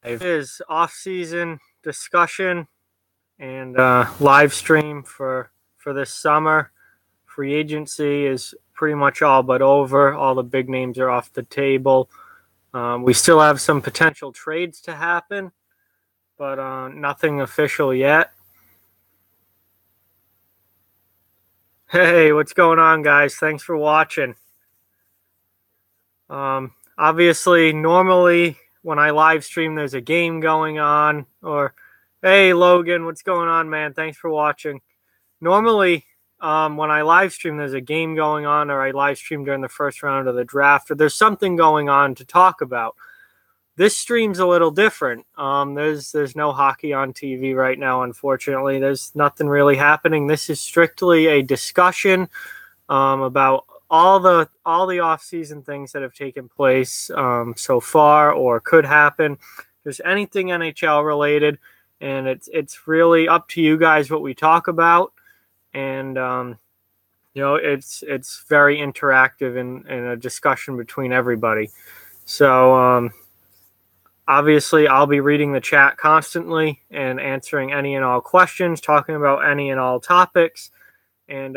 It is off-season discussion and live stream for this summer. Free agency is pretty much all but over. All the big names are off the table. We still have some potential trades to happen, but nothing official yet. Hey, what's going on, guys? Thanks for watching. Obviously, normally when I live stream, there's a game going on, or hey, Logan, what's going on, man? Thanks for watching. Normally, when I live stream, there's a game going on, or I live stream during the first round of the draft, or there's something going on to talk about. This stream's a little different. There's no hockey on TV right now, unfortunately. There's nothing really happening. This is strictly a discussion about all the off-season things that have taken place so far or could happen. If there's anything NHL related, and it's really up to you guys what we talk about. And it's very interactive in a discussion between everybody. So obviously, I'll be reading the chat constantly and answering any and all questions, talking about any and all topics, and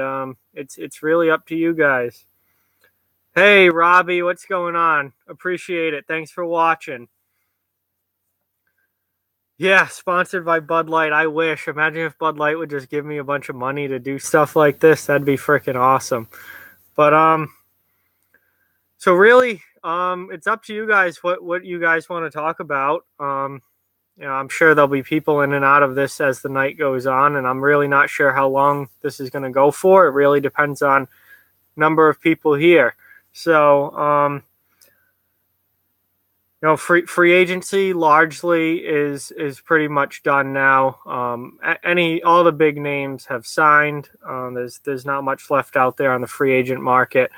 it's really up to you guys. Hey, Robbie, what's going on? Appreciate it. Thanks for watching. Yeah, sponsored by Bud Light. I wish. Imagine if Bud Light would just give me a bunch of money to do stuff like this. That'd be freaking awesome. But so really, it's up to you guys what you guys want to talk about. I'm sure there'll be people in and out of this as the night goes on, and I'm really not sure how long this is going to go for. It really depends on number of people here. So, free agency largely is pretty much done now. All the big names have signed. There's not much left out there on the free agent market.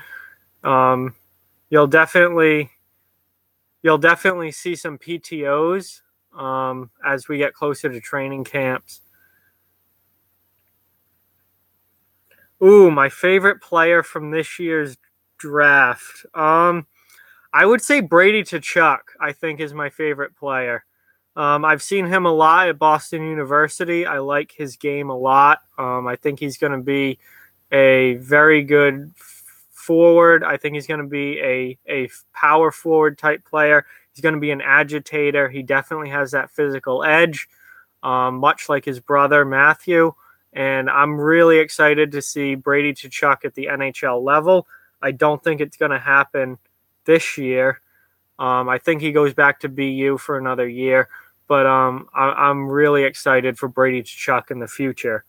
You'll definitely see some PTOs as we get closer to training camps. Ooh, my favorite player from this year's draft. I would say Brady Tkachuk, I think, is my favorite player. I've seen him a lot at Boston University. I like his game a lot. I think he's going to be a very good forward. I think he's going to be a power forward type player. He's going to be an agitator. He definitely has that physical edge, much like his brother, Matthew. And I'm really excited to see Brady Tkachuk at the NHL level. I don't think it's going to happen this year. I think he goes back to BU for another year. But I'm really excited for Brady Tkachuk in the future.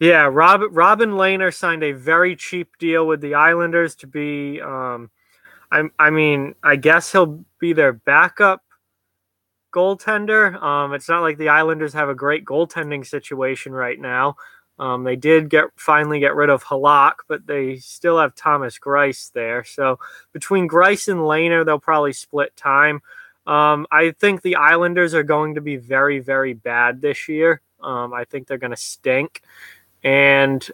Yeah, Robin Lehner signed a very cheap deal with the Islanders to be. I guess he'll be their backup goaltender. It's not like the Islanders have a great goaltending situation right now. They did finally get rid of Halak, but they still have Thomas Greiss there. So between Greiss and Lehner, they'll probably split time. I think the Islanders are going to be very, very bad this year. I think they're going to stink. But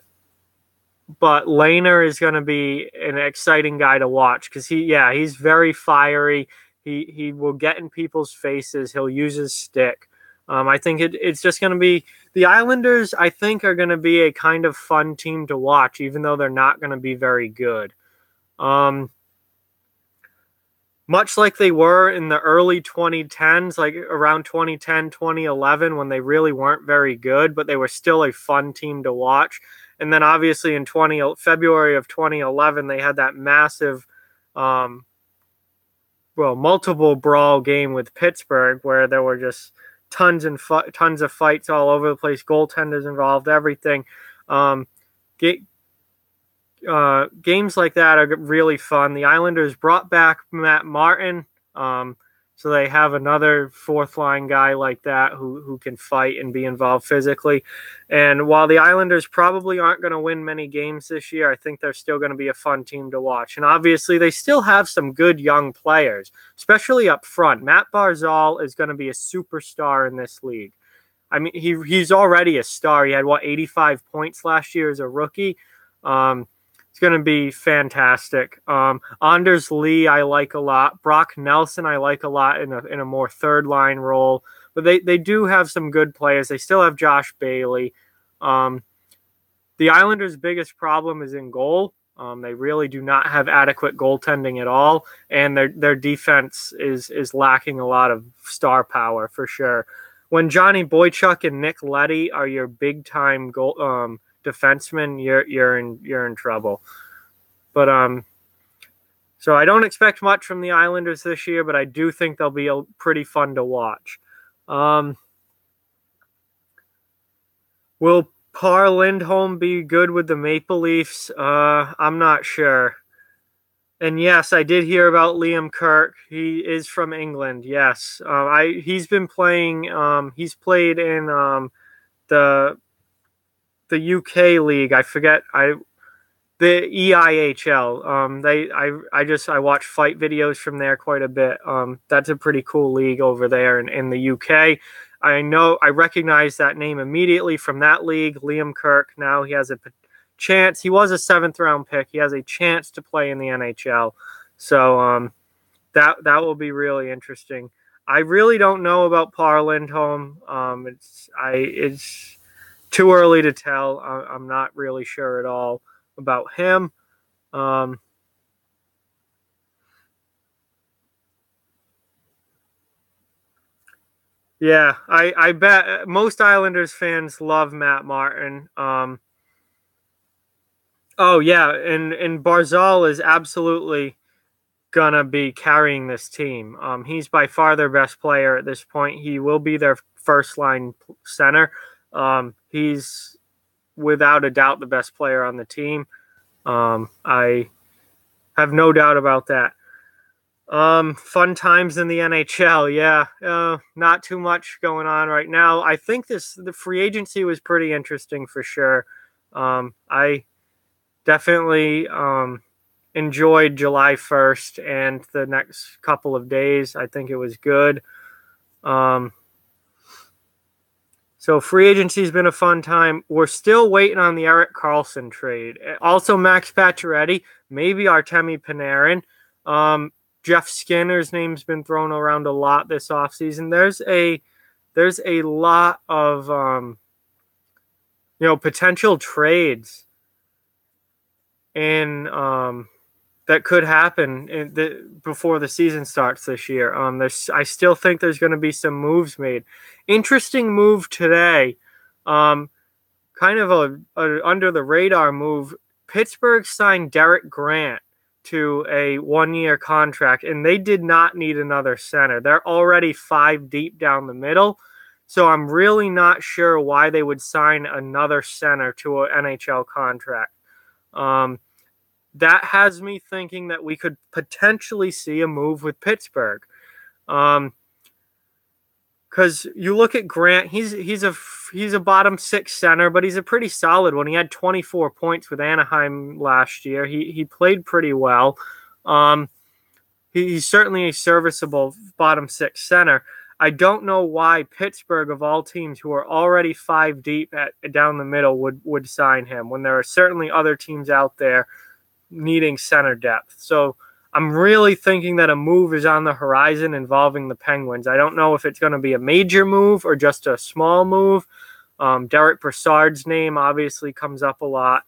Lehner is going to be an exciting guy to watch because he's very fiery. He will get in people's faces. He'll use his stick. I think it's just going to be the Islanders. I think are going to be a kind of fun team to watch, even though they're not going to be very good. Much like they were in the early 2010s, like around 2010, 2011, when they really weren't very good, but they were still a fun team to watch. And then obviously in February of 2011, they had that massive, multiple brawl game with Pittsburgh where there were just tons of fights all over the place, goaltenders involved, everything. Games like that are really fun. The Islanders brought back Matt Martin, so they have another fourth line guy like that who can fight and be involved physically. And while the Islanders probably aren't going to win many games this year, I think they're still going to be a fun team to watch. And obviously, they still have some good young players, especially up front. Matt Barzal is going to be a superstar in this league. I mean, he's already a star. He had 85 points last year as a rookie. It's going to be fantastic. Anders Lee, I like a lot. Brock Nelson, I like a lot in a more third line role. But they do have some good players. They still have Josh Bailey. The Islanders' biggest problem is in goal. They really do not have adequate goaltending at all, and their defense is lacking a lot of star power for sure. When Johnny Boychuk and Nick Leddy are your big time goal defensemen, you're in trouble. But so I don't expect much from the Islanders this year, but I do think they'll be pretty fun to watch. Will Par Lindholm be good with the Maple Leafs? I'm not sure. And yes, I did hear about Liam Kirk. He is from England. Yes, he's been playing. He's played in the UK league. I forget. The EIHL. I watch fight videos from there quite a bit. That's a pretty cool league over there in the UK. I recognize that name immediately from that league. Liam Kirk. Now he has a chance. He was a 7th round pick. He has a chance to play in the NHL. So that will be really interesting. I really don't know about Par Lindholm. It's too early to tell. I'm not really sure at all about him. Yeah, I bet most Islanders fans love Matt Martin. Oh yeah, and Barzal is absolutely gonna be carrying this team. He's by far their best player at this point. He will be their first line center. He's without a doubt the best player on the team. I have no doubt about that. Fun times in the NHL. Yeah, not too much going on right now. I think the free agency was pretty interesting for sure. I definitely enjoyed July 1st and the next couple of days. I think it was good. So free agency has been a fun time. We're still waiting on the Erik Karlsson trade. Also, Max Pacioretty, maybe Artemi Panarin. Jeff Skinner's name's been thrown around a lot this offseason. There's a lot of potential trades in that could happen before the season starts this year. I still think there's going to be some moves made. Interesting move today, kind of a under the radar move. Pittsburgh signed Derek Grant to a 1-year contract, and they did not need another center. They're already 5 deep down the middle, so I'm really not sure why they would sign another center to an NHL contract. That has me thinking that we could potentially see a move with Pittsburgh. Because you look at Grant, he's a bottom 6 center, but he's a pretty solid one. He had 24 points with Anaheim last year. He played pretty well. He's certainly a serviceable bottom 6 center. I don't know why Pittsburgh, of all teams who are already 5 deep down the middle, would sign him when there are certainly other teams out there needing center depth. So I'm really thinking that a move is on the horizon involving the Penguins. I don't know if it's going to be a major move or just a small move. Derek Brassard's name obviously comes up a lot.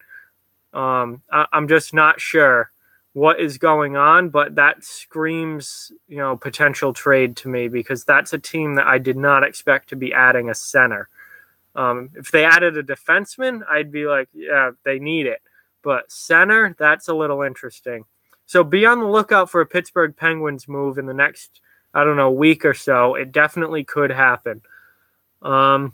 I'm just not sure what is going on, but that screams, potential trade to me, because that's a team that I did not expect to be adding a center. If they added a defenseman, I'd be like, yeah, they need it. But center, that's a little interesting. So be on the lookout for a Pittsburgh Penguins move in the next, week or so. It definitely could happen. The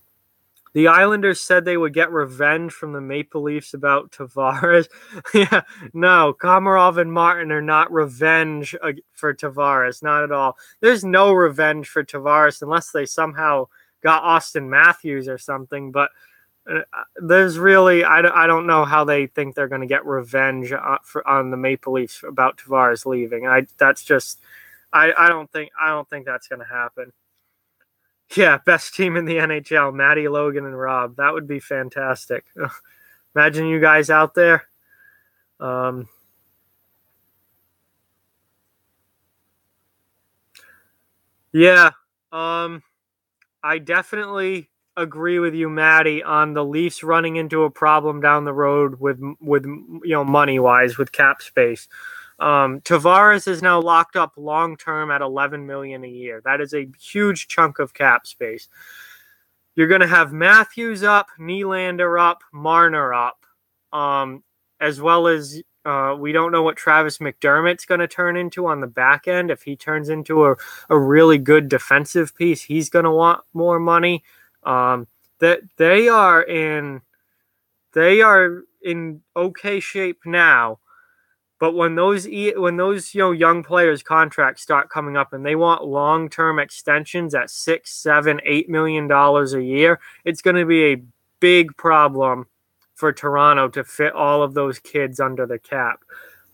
Islanders said they would get revenge from the Maple Leafs about Tavares. Yeah, no, Komarov and Martin are not revenge for Tavares, not at all. There's no revenge for Tavares unless they somehow got Austin Matthews or something, but there's really, I don't know how they think they're going to get revenge on the Maple Leafs about Tavares leaving. I don't think that's going to happen. Yeah, best team in the NHL, Matty, Logan, and Rob. That would be fantastic. Imagine you guys out there. Um, yeah, I definitely agree with you, Maddie, on the Leafs running into a problem down the road with money wise with cap space. Tavares is now locked up long term at 11 million a year. That is a huge chunk of cap space. You're going to have Matthews up, Nylander up, Marner up, as well as we don't know what Travis McDermott's going to turn into on the back end. If he turns into a really good defensive piece, he's going to want more money. That they are in okay shape now. But when those young players' contracts start coming up and they want long-term extensions at $6, $7, $8 million a year, it's going to be a big problem for Toronto to fit all of those kids under the cap.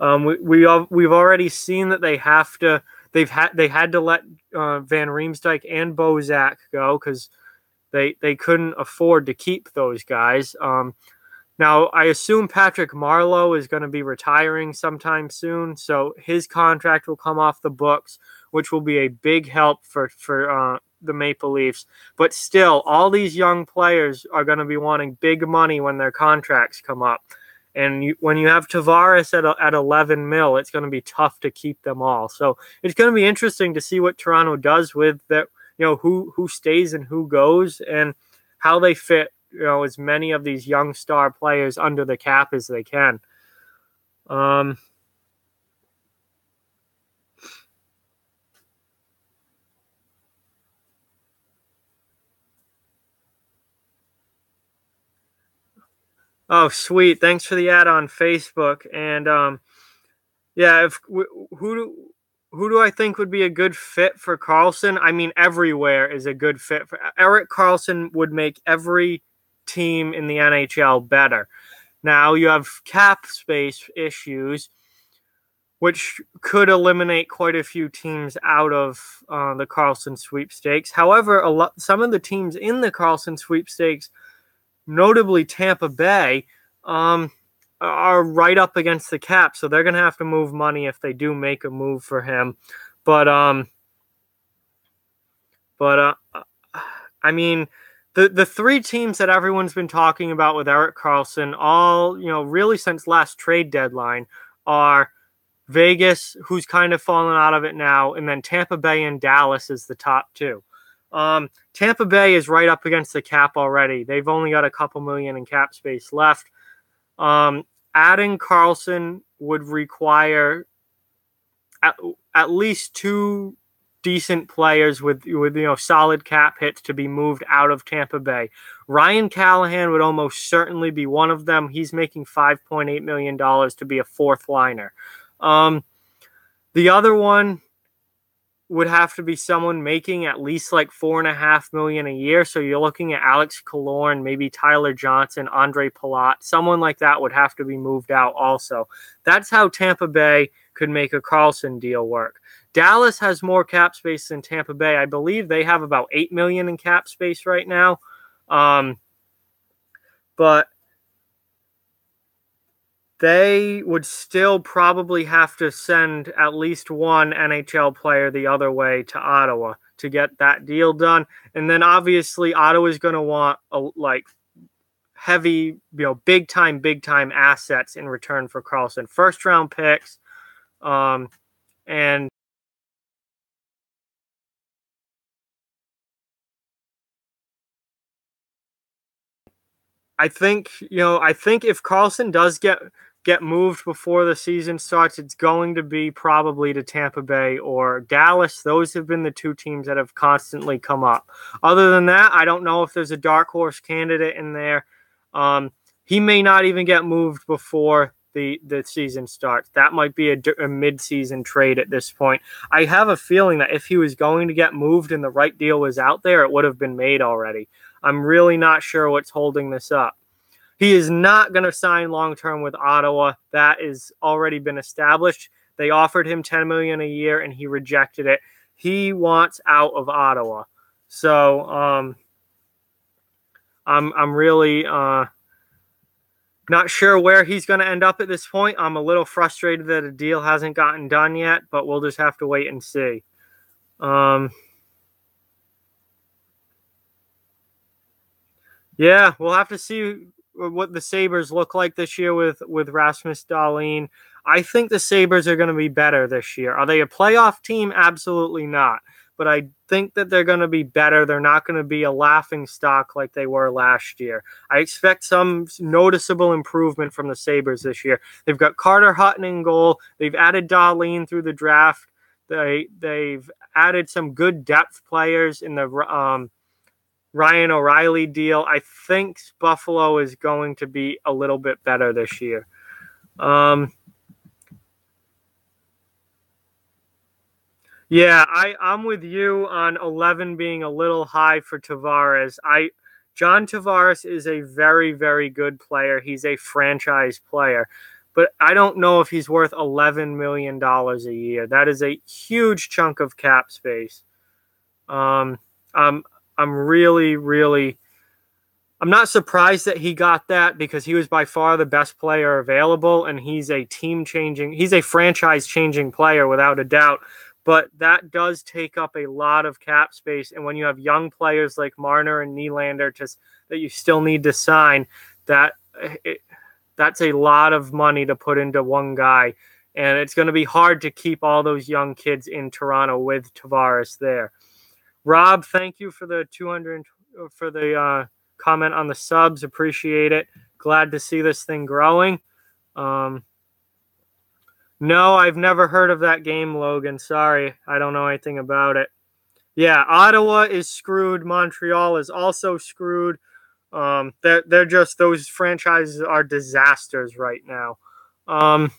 We've already seen that they had to let Van Riemsdyk and Bozak go because they couldn't afford to keep those guys. Now, I assume Patrick Marleau is going to be retiring sometime soon, so his contract will come off the books, which will be a big help for the Maple Leafs. But still, all these young players are going to be wanting big money when their contracts come up. And when you have Tavares at 11 mil, it's going to be tough to keep them all. So it's going to be interesting to see what Toronto does with that. Who stays and who goes, and how they fit as many of these young star players under the cap as they can. Oh, sweet! Thanks for the ad on Facebook. And yeah, who do I think would be a good fit for Carlson? I mean, everywhere is a good fit for Erik Karlsson. Would make every team in the NHL better. Now you have cap space issues, which could eliminate quite a few teams out of the Carlson sweepstakes. However, some of the teams in the Carlson sweepstakes, notably Tampa Bay, are right up against the cap, so they're going to have to move money if they do make a move for him. But I mean, the three teams that everyone's been talking about with Erik Karlsson, all really since last trade deadline, are Vegas, who's kind of fallen out of it now, and then Tampa Bay and Dallas is the top two. Tampa Bay is right up against the cap already. They've only got a couple million in cap space left. Adding Karlsson would require at least two decent players with solid cap hits to be moved out of Tampa Bay. Ryan Callahan would almost certainly be one of them. He's making $5.8 million to be a fourth liner. The other one would have to be someone making at least like $4.5 million a year. So you're looking at Alex Killorn, maybe Tyler Johnson, Andre Palat. Someone like that would have to be moved out also. That's how Tampa Bay could make a Karlsson deal work. Dallas has more cap space than Tampa Bay. I believe they have about $8 million in cap space right now. But they would still probably have to send at least one NHL player the other way to Ottawa to get that deal done. And then obviously Ottawa is going to want heavy, big time assets in return for Karlsson. First round picks, and I think if Karlsson does get moved before the season starts, it's going to be probably to Tampa Bay or Dallas. Those have been the two teams that have constantly come up. Other than that, I don't know if there's a dark horse candidate in there. He may not even get moved before the season starts. That might be a mid-season trade at this point. I have a feeling that if he was going to get moved and the right deal was out there, it would have been made already. I'm really not sure what's holding this up. He is not going to sign long-term with Ottawa. That has already been established. They offered him $10 million a year, and he rejected it. He wants out of Ottawa. So I'm really Not sure where he's going to end up at this point. I'm a little frustrated that a deal hasn't gotten done yet, but we'll just have to wait and see. Yeah, we'll have to see what the Sabres look like this year with Rasmus Dahlin. I think the Sabres are going to be better this year. Are they a playoff team? Absolutely not. But I think that they're going to be better. They're not going to be a laughing stock like they were last year. I expect some noticeable improvement from the Sabres this year. They've got Carter Hutton in goal. They've added Dahlin through the draft. They've added some good depth players in the Ryan O'Reilly deal. I think Buffalo is going to be a little bit better this year. Yeah, I'm with you on 11 being a little high for Tavares. John Tavares is a very, very good player. He's a franchise player. But I don't know if he's worth $11 million a year. That is a huge chunk of cap space. I'm really, really. I'm not surprised that he got that because he was by far the best player available, and he's a he's a franchise-changing player without a doubt. But that does take up a lot of cap space, and when you have young players like Marner and Nylander that you still need to sign, that's a lot of money to put into one guy, and it's going to be hard to keep all those young kids in Toronto with Tavares there. Rob, thank you for the 200 for the comment on the subs. Appreciate it. Glad to see this thing growing. No, I've never heard of that game, Logan. Sorry, I don't know anything about it. Yeah, Ottawa is screwed. Montreal is also screwed. They're just those franchises are disasters right now. I'm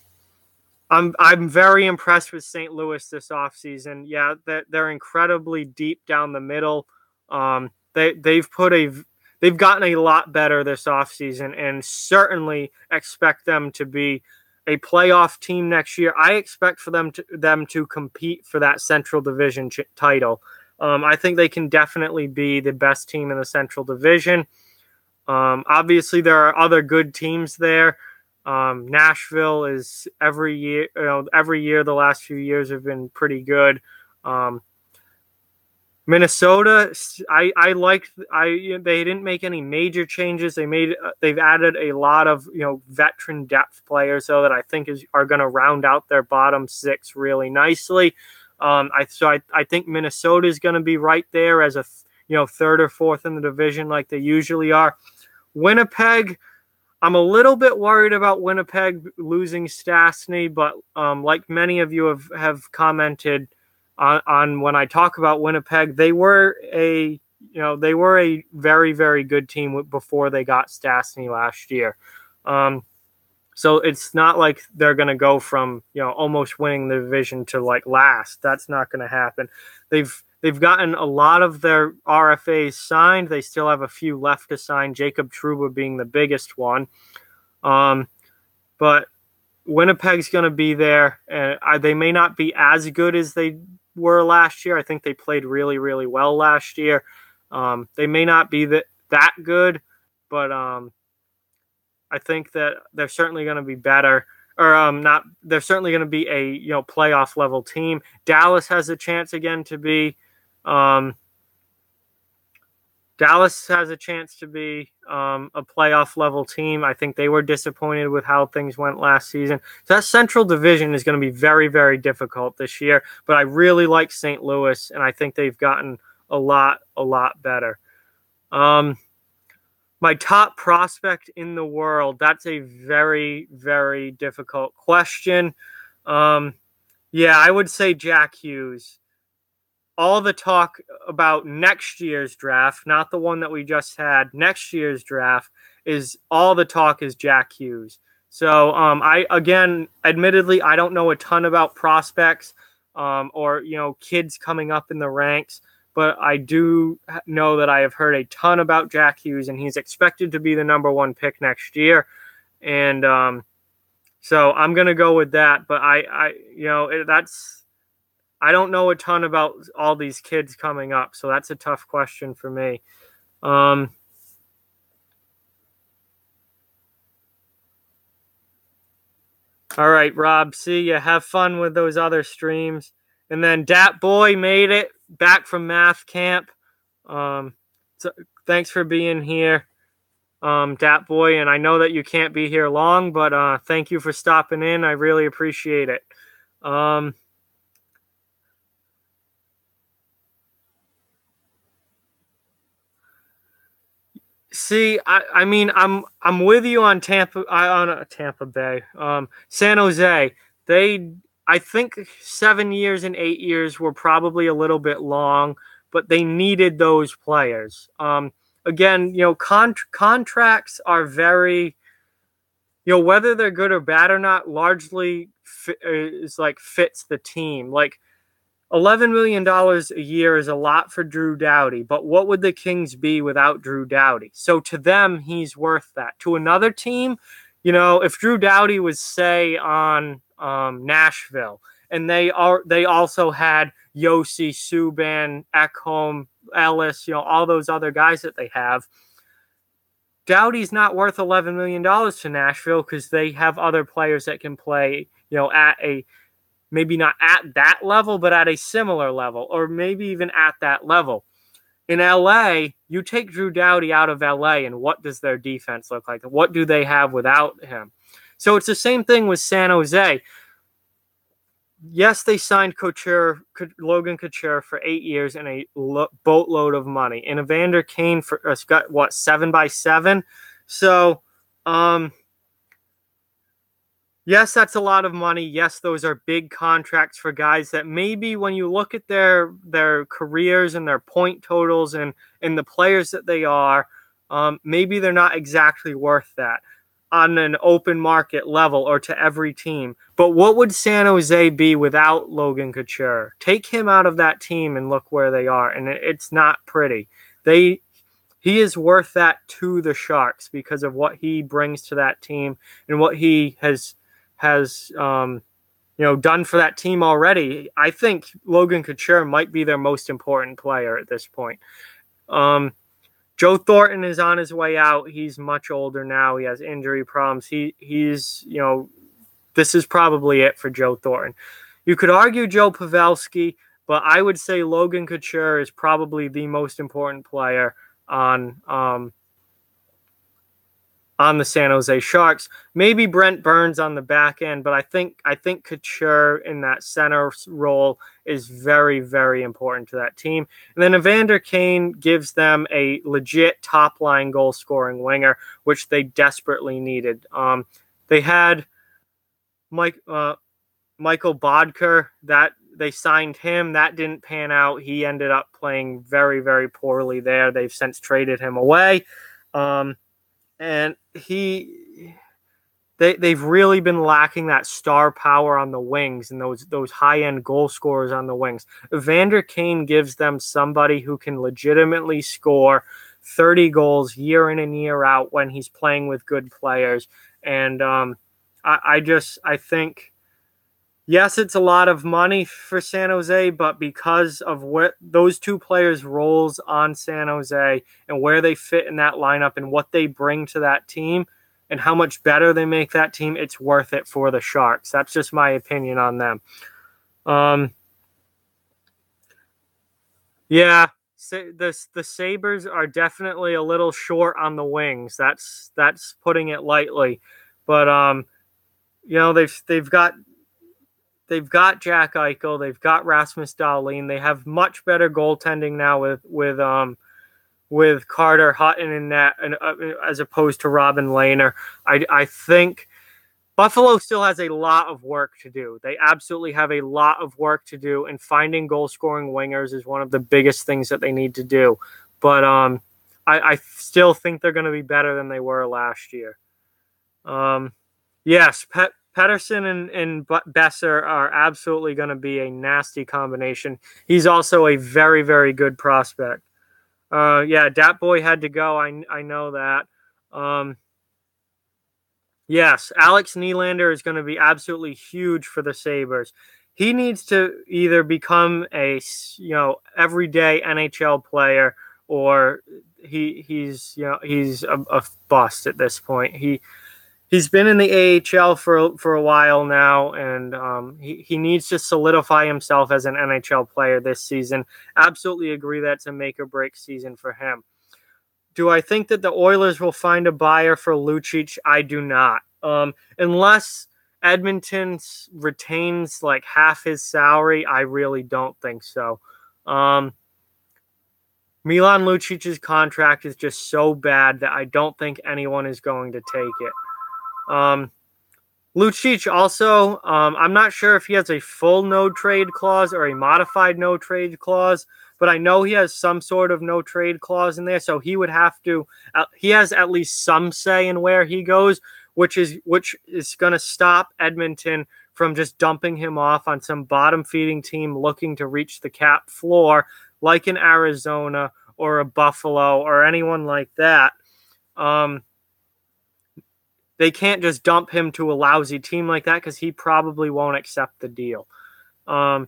very impressed with St. Louis this offseason. Yeah, they're incredibly deep down the middle. They've gotten a lot better this offseason, and certainly expect them to be a playoff team next year. I expect for them to compete for that Central Division title. I think they can definitely be the best team in the Central Division. Obviously, there are other good teams there. Nashville is every year the last few years have been pretty good. Minnesota, they didn't make any major changes. They've added a lot of veteran depth players, so that I think are going to round out their bottom six really nicely. I think Minnesota is going to be right there as a third or fourth in the division like they usually are. Winnipeg, I'm a little bit worried about Winnipeg losing Stastny, but like many of you have commented on when I talk about Winnipeg, they were a very, very good team before they got Stastny last year. So it's not like they're going to go from almost winning the division to like last. That's not going to happen. They've gotten a lot of their RFAs signed. They still have a few left to sign, Jacob Trouba being the biggest one. But Winnipeg's going to be there. And they may not be as good as they were last year. I think they played really, really well last year. They may not be that good, but I think that they're certainly going to be better. Or not. They're certainly going to be a playoff level team. Dallas has a chance again to be. Dallas has a chance to be a playoff level team. I think they were disappointed with how things went last season. So that Central Division is going to be very, very difficult this year. But I really like St. Louis, and I think they've gotten a lot better. My top prospect in the world, that's a very, very difficult question. Yeah, I would say Jack Hughes. All the talk about next year's draft, not the one that we just had, next year's draft, is all the talk is Jack Hughes. So admittedly, I don't know a ton about prospects or kids coming up in the ranks, but I do know that I have heard a ton about Jack Hughes, and he's expected to be the number one pick next year. And so I'm going to go with that. But I don't know a ton about all these kids coming up, so that's a tough question for me. All right, Rob. See ya. Have fun with those other streams. And then Dat Boy made it back from math camp. Um, so thanks for being here, Dat Boy. And I know that you can't be here long, but thank you for stopping in. I really appreciate it. See, I mean, I'm with you on Tampa Bay, San Jose. They, I think 7 years and 8 years were probably a little bit long, but they needed those players. Again, contracts are very, whether they're good or bad or not, largely is like fits the team. Like $11 million a year is a lot for Drew Doughty, but what would the Kings be without Drew Doughty? So to them, he's worth that. To another team, if Drew Doughty was, say, on Nashville, and they also had Yossi, Subban, Ekholm, Ellis, all those other guys that they have. Doughty's not worth $11 million to Nashville because they have other players that can play, at a maybe not at that level, but at a similar level, or maybe even at that level. In LA, you take Drew Doughty out of LA, and what does their defense look like? What do they have without him? So it's the same thing with San Jose. Yes, they signed Logan Couture for 8 years and a boatload of money. And Evander Kane got, 7x7? So, yes, that's a lot of money. Yes, those are big contracts for guys that maybe when you look at their careers and their point totals and the players that they are, maybe they're not exactly worth that on an open market level or to every team. But what would San Jose be without Logan Couture? Take him out of that team and look where they are, and it's not pretty. He is worth that to the Sharks because of what he brings to that team and what he has done for that team already. I think Logan Couture might be their most important player at this point. Joe Thornton is on his way out. He's much older now. He has injury problems. He's this is probably it for Joe Thornton. You could argue Joe Pavelski, but I would say Logan Couture is probably the most important player on the San Jose Sharks. Maybe Brent Burns on the back end, but I think Couture in that center role is very, very important to that team. And then Evander Kane gives them a legit top-line goal-scoring winger, which they desperately needed. They had Michael Bodker, that they signed him. That didn't pan out. He ended up playing very, very poorly there. They've since traded him away. And they've really been lacking that star power on the wings and those high-end goal scorers on the wings. Evander Kane gives them somebody who can legitimately score 30 goals year in and year out when he's playing with good players. And I think, yes, it's a lot of money for San Jose, but because of what those two players' roles on San Jose and where they fit in that lineup and what they bring to that team and how much better they make that team, it's worth it for the Sharks. That's just my opinion on them. Yeah, the Sabres are definitely a little short on the wings. That's putting it lightly. But they've got Jack Eichel. They've got Rasmus Dahlin. They have much better goaltending now with Carter Hutton in net, as opposed to Robin Lehner. I think Buffalo still has a lot of work to do. They absolutely have a lot of work to do, and finding goal-scoring wingers is one of the biggest things that they need to do. But I still think they're going to be better than they were last year. Yes, Pettersson and Besser are absolutely going to be a nasty combination. He's also a very, very good prospect. Dat Boy had to go. I know that. Yes, Alex Nylander is going to be absolutely huge for the Sabres. He needs to either become a everyday NHL player, or he's a bust at this point. he's been in the AHL for a while now, and he needs to solidify himself as an NHL player this season. Absolutely agree that's a make or break season for him. Do I think that the Oilers will find a buyer for Lucic? I do not. Unless Edmonton retains like half his salary, I really don't think so. Milan Lucic's contract is just so bad that I don't think anyone is going to take it. Lucic also, I'm not sure if he has a full no trade clause or a modified no trade clause, but I know he has some sort of no trade clause in there, so he would have to. He has at least some say in where he goes, which is going to stop Edmonton from just dumping him off on some bottom feeding team looking to reach the cap floor, like in Arizona or a Buffalo or anyone like that. They can't just dump him to a lousy team like that because he probably won't accept the deal. I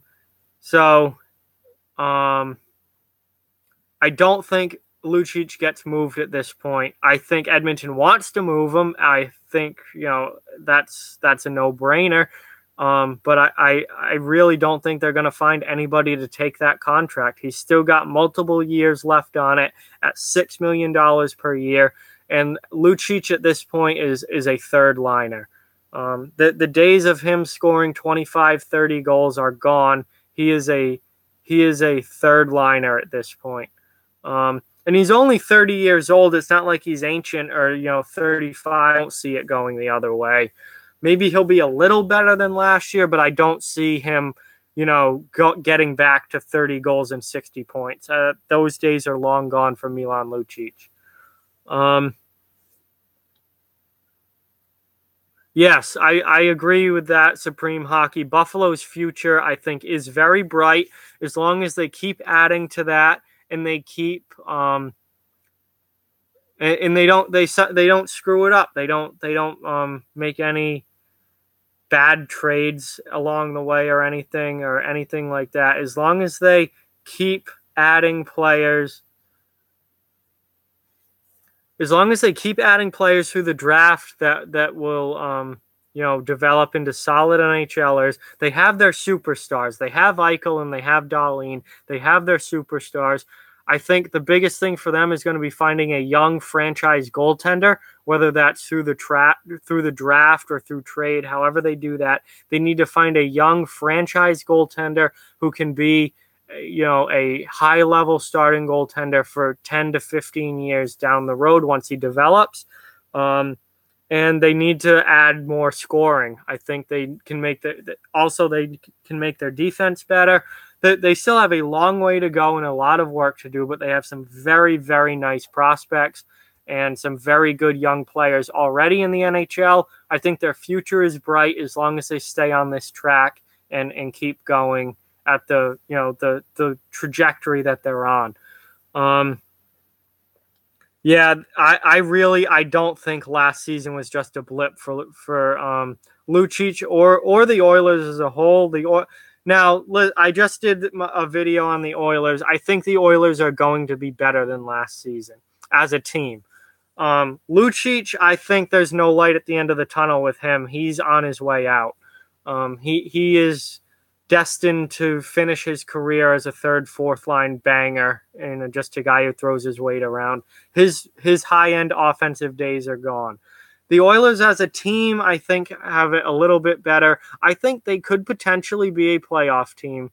don't think Lucic gets moved at this point. I think Edmonton wants to move him. I think that's a no-brainer. But I really don't think they're going to find anybody to take that contract. He's still got multiple years left on it at $6 million per year. And Lucic at this point is a third liner. The days of him scoring 25, 30 goals are gone. He is a third liner at this point. And he's only 30 years old. It's not like he's ancient or 35. I don't see it going the other way. Maybe he'll be a little better than last year, but I don't see him getting back to 30 goals and 60 points. Those days are long gone for Milan Lucic. Yes, I agree with that, Supreme Hockey. Buffalo's future, I think, is very bright as long as they keep adding to that and they keep and they don't screw it up. They don't make any bad trades along the way or anything like that. As long as they keep adding players. As long as they keep adding players through the draft that will develop into solid NHLers, they have their superstars. They have Eichel and they have Dahlin. They have their superstars. I think the biggest thing for them is going to be finding a young franchise goaltender, whether that's through the draft or through trade. However they do that, they need to find a young franchise goaltender who can be a high-level starting goaltender for 10 to 15 years down the road once he develops. And they need to add more scoring. I think they can make they can make their defense better. They still have a long way to go and a lot of work to do, but they have some very, very nice prospects and some very good young players already in the NHL. I think their future is bright as long as they stay on this track and keep going at the trajectory that they're on. I don't think last season was just a blip for Lucic or the Oilers as a whole. Now, I just did a video on the Oilers. I think the Oilers are going to be better than last season as a team. Lucic, I think there's no light at the end of the tunnel with him. He's on his way out. He is destined to finish his career as a third, fourth line banger and just a guy who throws his weight around. His high-end offensive days are gone. The Oilers as a team, I think, have it a little bit better. I think they could potentially be a playoff team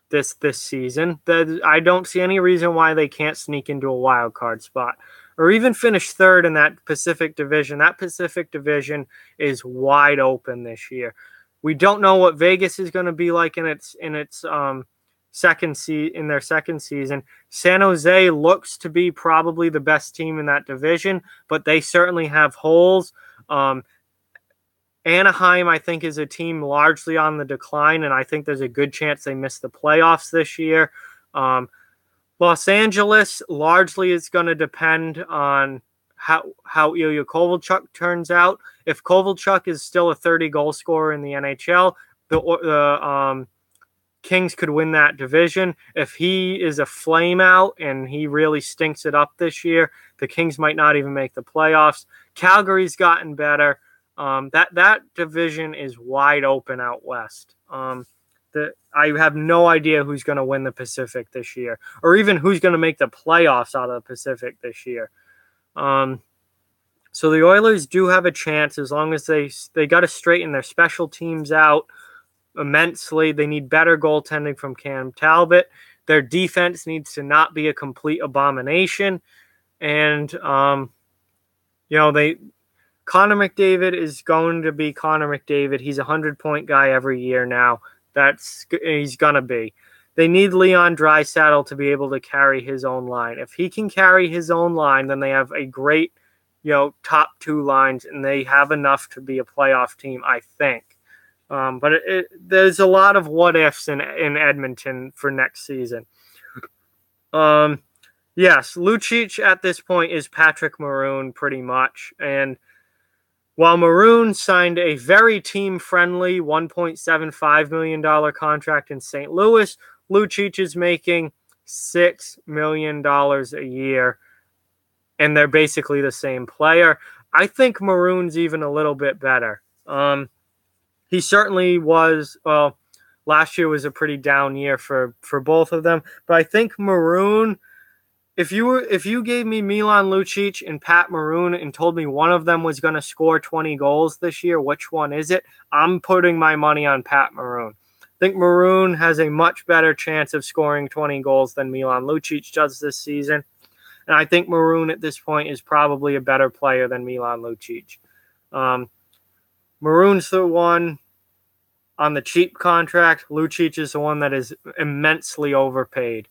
this season. I don't see any reason why they can't sneak into a wild card spot or even finish third in that Pacific Division. That Pacific Division is wide open this year. We don't know what Vegas is going to be like in its second season. San Jose looks to be probably the best team in that division, but they certainly have holes. Anaheim, I think, is a team largely on the decline, and I think there's a good chance they miss the playoffs this year. Los Angeles largely is going to depend on how Ilya Kovalchuk turns out. If Kovalchuk is still a 30-goal scorer in the NHL, the Kings could win that division. If he is a flame out and he really stinks it up this year, the Kings might not even make the playoffs. Calgary's gotten better. That division is wide open out west. I have no idea who's going to win the Pacific this year, or even who's going to make the playoffs out of the Pacific this year. So the Oilers do have a chance as long as they got to straighten their special teams out immensely. They need better goaltending from Cam Talbot. Their defense needs to not be a complete abomination. And, Connor McDavid is going to be Connor McDavid. He's a 100-point guy every year now. He's going to be. They need Leon Draisaitl to be able to carry his own line. If he can carry his own line, then they have a great, top two lines, and they have enough to be a playoff team, I think. But there's a lot of what ifs in Edmonton for next season. Yes, Lucic at this point is Patrick Maroon pretty much. And while Maroon signed a very team-friendly $1.75 million contract in St. Louis, Lucic is making $6 million a year, and they're basically the same player. I think Maroon's even a little bit better. He certainly was. Well, last year was a pretty down year for both of them. But I think Maroon, if you gave me Milan Lucic and Pat Maroon and told me one of them was going to score 20 goals this year, which one is it? I'm putting my money on Pat Maroon. I think Maroon has a much better chance of scoring 20 goals than Milan Lucic does this season. And I think Maroon at this point is probably a better player than Milan Lucic. Maroon's the one on the cheap contract. Lucic is the one that is immensely overpaid.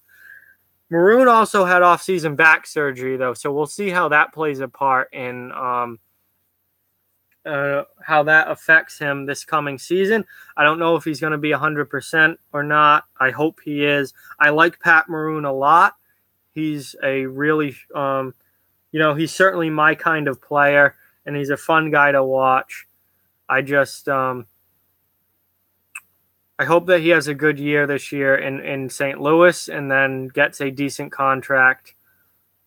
Maroon also had off-season back surgery, though, so we'll see how that plays a part in how that affects him this coming season. I don't know if he's going to be 100% or not. I hope he is. I like Pat Maroon a lot. He's a really, he's certainly my kind of player, and he's a fun guy to watch. I just, I hope that he has a good year this year in St. Louis and then gets a decent contract.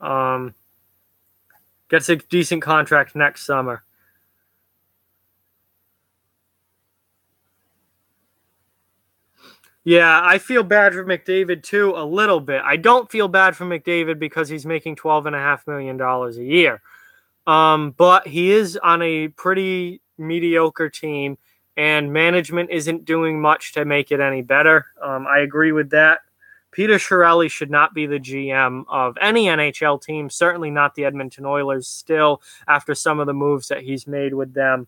Gets a decent contract next summer. Yeah, I feel bad for McDavid too, a little bit. I don't feel bad for McDavid because he's making $12.5 million a year. But he is on a pretty mediocre team, and management isn't doing much to make it any better. I agree with that. Peter Chiarelli should not be the GM of any NHL team, certainly not the Edmonton Oilers still, after some of the moves that he's made with them.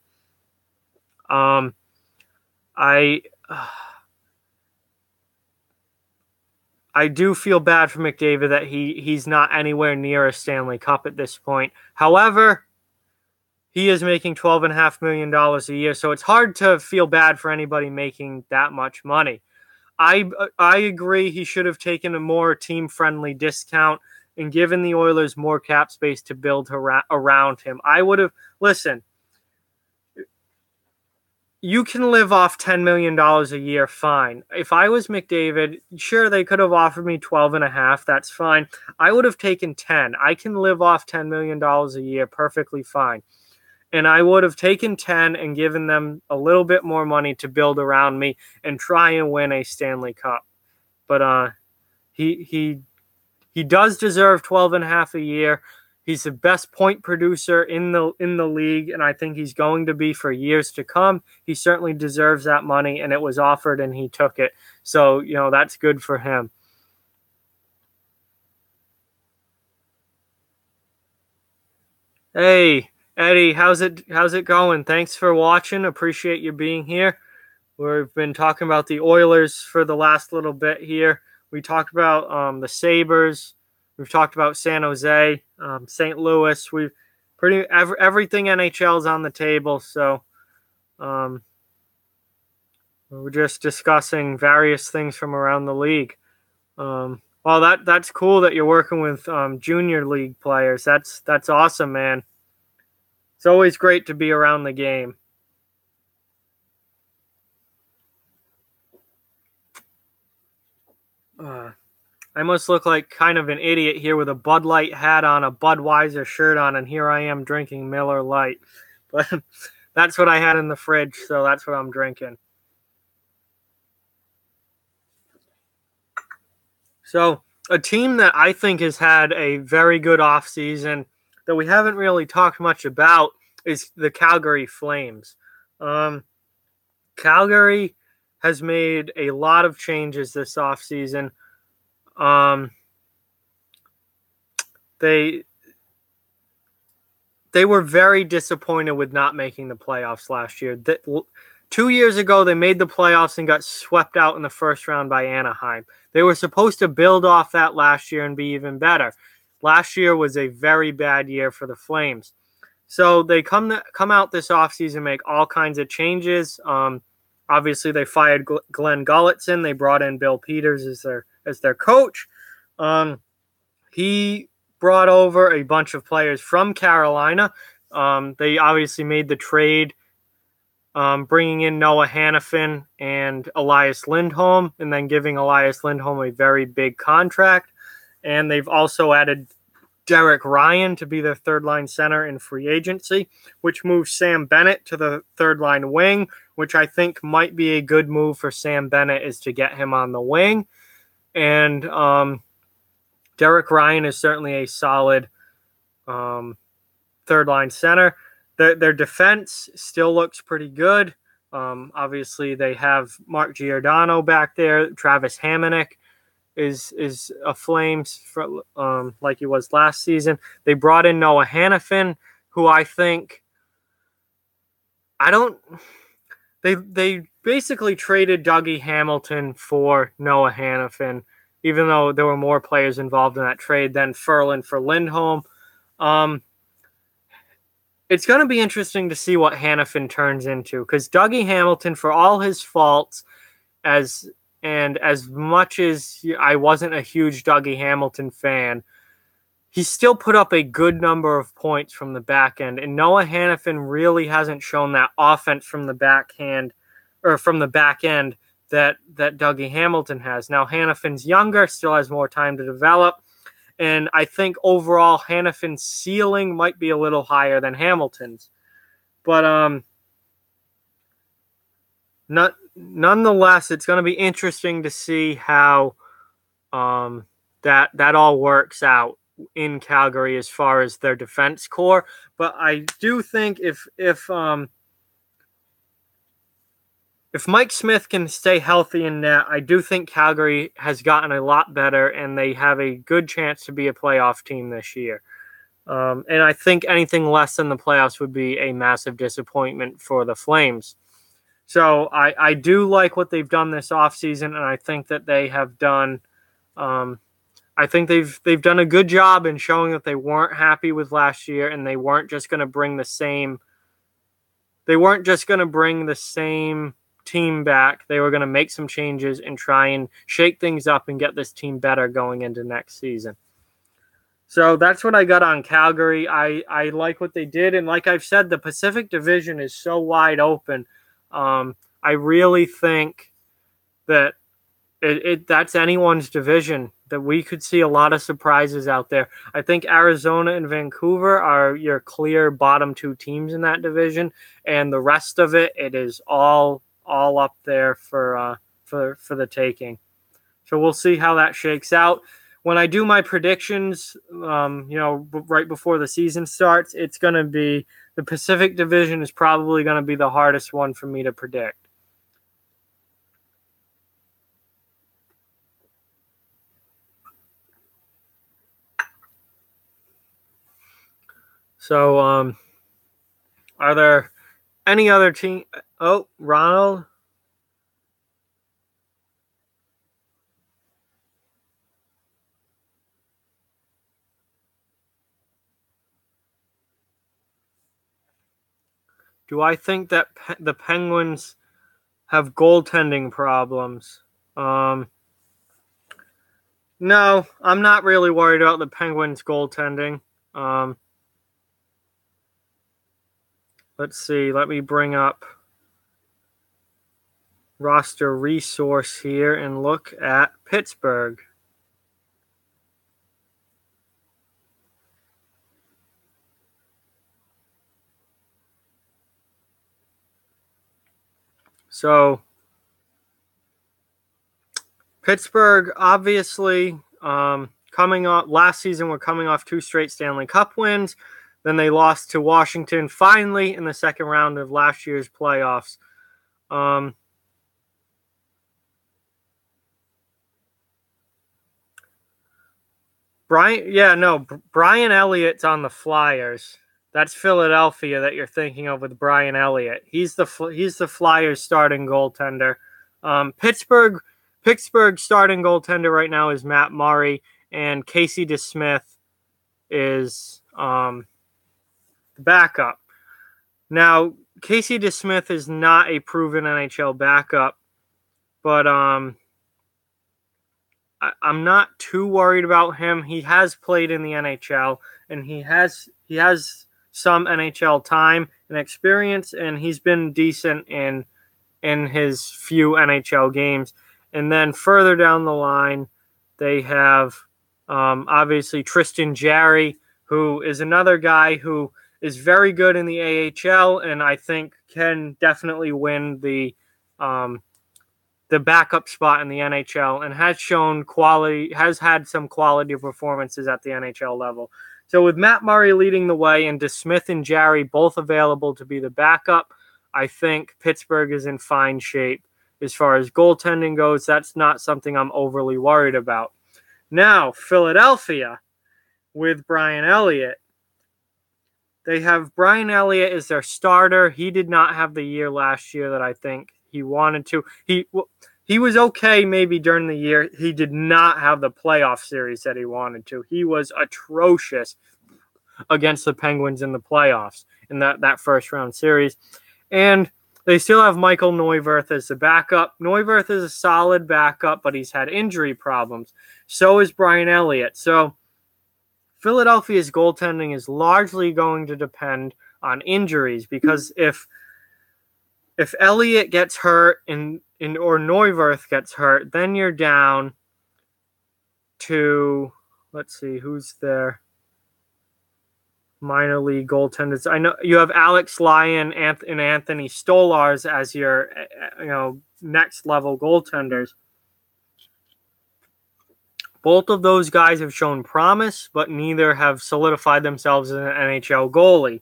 I do feel bad for McDavid that he's not anywhere near a Stanley Cup at this point. However, he is making $12.5 million a year, so it's hard to feel bad for anybody making that much money. I agree he should have taken a more team-friendly discount and given the Oilers more cap space to build around him. I would have... Listen, you can live off $10 million a year, fine. If I was McDavid, sure, they could have offered me 12.5. That's fine. I would have taken 10. I can live off $10 million a year perfectly fine. And I would have taken 10 and given them a little bit more money to build around me and try and win a Stanley Cup. But he does deserve 12.5 a year. He's the best point producer in the league, and I think he's going to be for years to come. He certainly deserves that money, and it was offered, and he took it. So, that's good for him. Hey, Eddie, how's it going? Thanks for watching. Appreciate you being here. We've been talking about the Oilers for the last little bit here. We talked about the Sabres. We've talked about San Jose, St. Louis. We've everything NHL's on the table. So we're just discussing various things from around the league. Well, that's cool that you're working with junior league players. That's awesome, man. It's always great to be around the game. I must look like kind of an idiot here with a Bud Light hat on, a Budweiser shirt on, and here I am drinking Miller Lite. But that's what I had in the fridge, so that's what I'm drinking. So a team that I think has had a very good offseason that we haven't really talked much about is the Calgary Flames. Calgary has made a lot of changes this offseason. They were very disappointed with not making the playoffs last year. 2 years ago, they made the playoffs and got swept out in the first round by Anaheim. They were supposed to build off that last year and be even better. Last year was a very bad year for the Flames. So they come out this offseason, make all kinds of changes. Obviously, they fired Glenn Gulletson. They brought in Bill Peters as their coach. He brought over a bunch of players from Carolina. They obviously made the trade, bringing in Noah Hannafin and Elias Lindholm, and then giving Elias Lindholm a very big contract. And they've also added Derek Ryan to be their third-line center in free agency, which moves Sam Bennett to the third-line wing, which I think might be a good move for Sam Bennett, is to get him on the wing. And Derek Ryan is certainly a solid third-line center. Their defense still looks pretty good. Obviously, they have Mark Giordano back there. Travis Hamonic is a Flames like he was last season. They brought in Noah Hannafin, who I think they basically traded Dougie Hamilton for Noah Hannafin, even though there were more players involved in that trade than Ferland for Lindholm. It's going to be interesting to see what Hannafin turns into, because Dougie Hamilton, for all his faults, as much as I wasn't a huge Dougie Hamilton fan, he still put up a good number of points from the back end. And Noah Hannafin really hasn't shown that offense from the backhand or from the back end that Dougie Hamilton has. Now, Hannafin's younger, still has more time to develop. And I think overall Hannafin's ceiling might be a little higher than Hamilton's. But nonetheless, it's going to be interesting to see how that all works out in Calgary as far as their defense core. But I do think if Mike Smith can stay healthy in net, I do think Calgary has gotten a lot better, and they have a good chance to be a playoff team this year. And I think anything less than the playoffs would be a massive disappointment for the Flames. So I do like what they've done this offseason, and I think that they have done I think they've done a good job in showing that they weren't happy with last year, and they weren't just going to bring the same team back. They were going to make some changes and try and shake things up and get this team better going into next season. So that's what I got on Calgary. I like what they did, and like I've said, the Pacific Division is so wide open. I really think that that's anyone's division, that we could see a lot of surprises out there. I think Arizona and Vancouver are your clear bottom two teams in that division, and the rest of it is all up there for the taking. So we'll see how that shakes out. When I do my predictions, right before the season starts, it's going to be the Pacific Division is probably going to be the hardest one for me to predict. So, are there any other team? Oh, Ronald. Do I think that the Penguins have goaltending problems? No, I'm not really worried about the Penguins' goaltending. Let's see. Let me bring up roster resource here and look at Pittsburgh. So Pittsburgh, obviously, coming off last season, we're coming off 2 straight Stanley Cup wins. Then they lost to Washington finally in the second round of last year's playoffs. Brian Elliott's on the Flyers. That's Philadelphia that you're thinking of with Brian Elliott. He's the Flyers starting goaltender. Pittsburgh starting goaltender right now is Matt Murray, and Casey DeSmith is the backup. Now, Casey DeSmith is not a proven NHL backup, but I'm not too worried about him. He has played in the NHL, and he has some NHL time and experience, and he's been decent in his few NHL games. And then further down the line, they have obviously Tristan Jarry, who is another guy who is very good in the AHL, and I think can definitely win the backup spot in the NHL, and has shown quality, has had some quality performances at the NHL level. So with Matt Murray leading the way and DeSmith and Jarry both available to be the backup, I think Pittsburgh is in fine shape. As far as goaltending goes, that's not something I'm overly worried about. Now, Philadelphia, with Brian Elliott. They have Brian Elliott as their starter. He did not have the year last year that I think he wanted to. He was okay maybe during the year. He did not have the playoff series that he wanted to. He was atrocious against the Penguins in the playoffs in that first round series. And they still have Michael Neuwirth as the backup. Neuwirth is a solid backup, but he's had injury problems. So is Brian Elliott. So Philadelphia's goaltending is largely going to depend on injuries, because if Elliott gets hurt or Neuwirth gets hurt, then you're down to, let's see, who's their minor league goaltenders. I know you have Alex Lyon and Anthony Stolarz as your next level goaltenders. Both of those guys have shown promise, but neither have solidified themselves as an NHL goalie.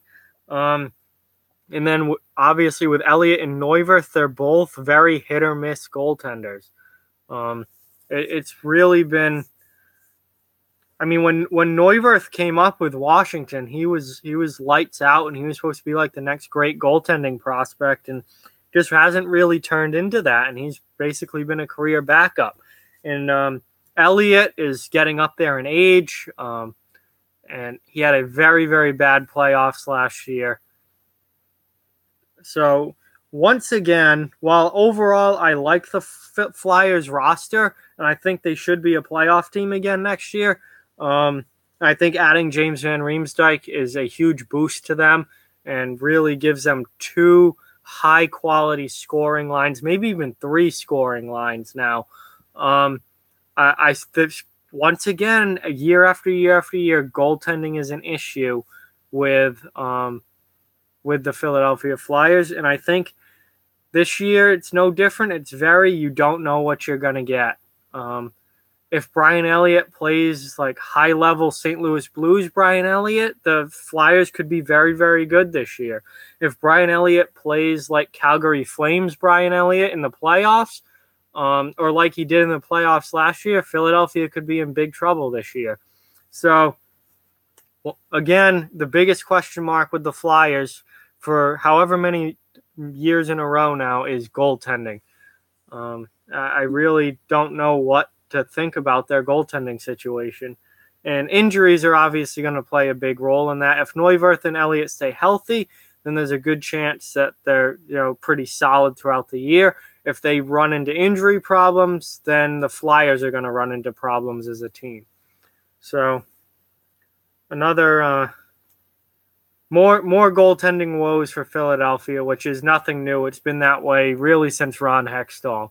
And then, obviously, with Elliott and Neuwirth, they're both very hit-or-miss goaltenders. It's really been... I mean, when Neuwirth came up with Washington, he was lights out, and he was supposed to be like the next great goaltending prospect, and just hasn't really turned into that, and he's basically been a career backup. And Elliott is getting up there in age, and he had a very, very bad playoffs last year. So, once again, while overall I like the Flyers roster, and I think they should be a playoff team again next year, I think adding James Van Riemsdyk is a huge boost to them and really gives them 2 high-quality scoring lines, maybe even 3 scoring lines now. Once again, year after year after year, goaltending is an issue with the Philadelphia Flyers, and I think this year it's no different. You don't know what you're going to get. If Brian Elliott plays like high-level St. Louis Blues Brian Elliott, the Flyers could be very, very good this year. If Brian Elliott plays like Calgary Flames Brian Elliott in the playoffs, or like he did in the playoffs last year, Philadelphia could be in big trouble this year. So, again, the biggest question mark with the Flyers for however many years in a row now is goaltending. I really don't know what to think about their goaltending situation. And injuries are obviously going to play a big role in that. If Neuwirth and Elliott stay healthy, then there's a good chance that they're pretty solid throughout the year. If they run into injury problems, then the Flyers are going to run into problems as a team. So another more goaltending woes for Philadelphia, which is nothing new. It's been that way really since Ron Hextall.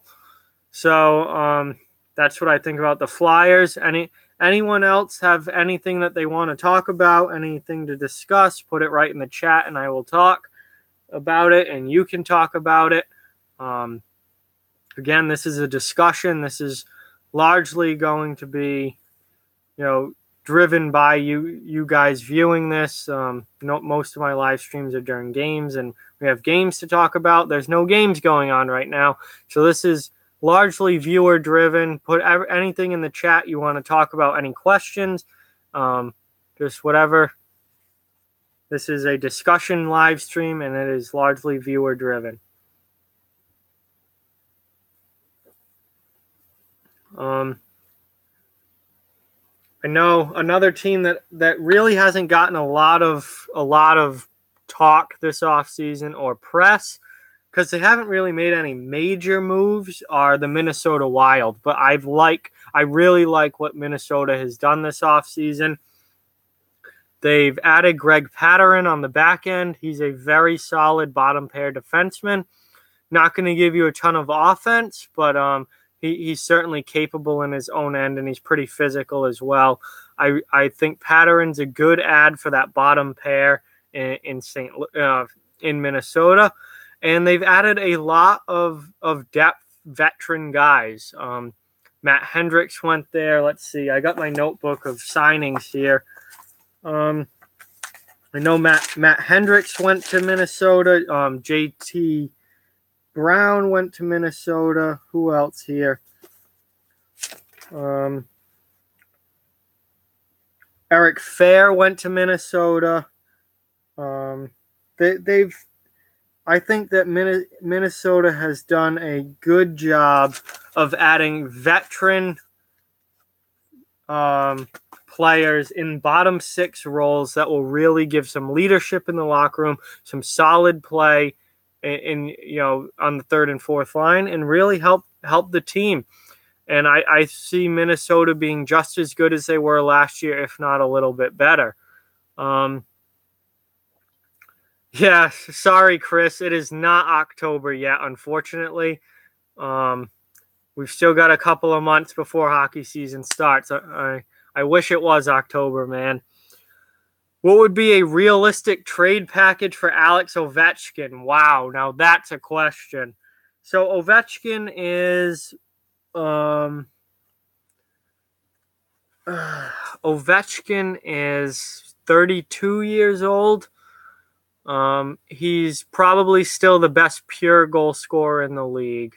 So that's what I think about the Flyers. Anyone else have anything that they want to talk about, anything to discuss, put it right in the chat and I will talk about it and you can talk about it. Again, this is a discussion. This is largely going to be, driven by you guys viewing this. Most of my live streams are during games, and we have games to talk about. There's no games going on right now, so this is largely viewer driven. Put anything in the chat you want to talk about, any questions, just whatever. This is a discussion live stream, and it is largely viewer driven. I know another team that really hasn't gotten a lot of talk this offseason or press, because they haven't really made any major moves, are the Minnesota Wild. But I really like what Minnesota has done this offseason. They've added Greg Pateryn on the back end. He's a very solid bottom pair defenseman. Not going to give you a ton of offense, but he's certainly capable in his own end, and he's pretty physical as well. I think Pateryn's a good add for that bottom pair in Minnesota, and they've added a lot of depth veteran guys. Matt Hendricks went there. Let's see. I got my notebook of signings here. I know Matt Hendricks went to Minnesota. JT Brown went to Minnesota. Who else here? Eric Fair went to Minnesota. I think that Minnesota has done a good job of adding veteran players in bottom six roles that will really give some leadership in the locker room, some solid play in on the third and fourth line, and really help the team. And I see Minnesota being just as good as they were last year, if not a little bit better. Yeah, sorry, Chris. It is not October yet, unfortunately. We've still got a couple of months before hockey season starts. I wish it was October, man. What would be a realistic trade package for Alex Ovechkin? Wow, now that's a question. So Ovechkin is Ovechkin is 32 years old. He's probably still the best pure goal scorer in the league.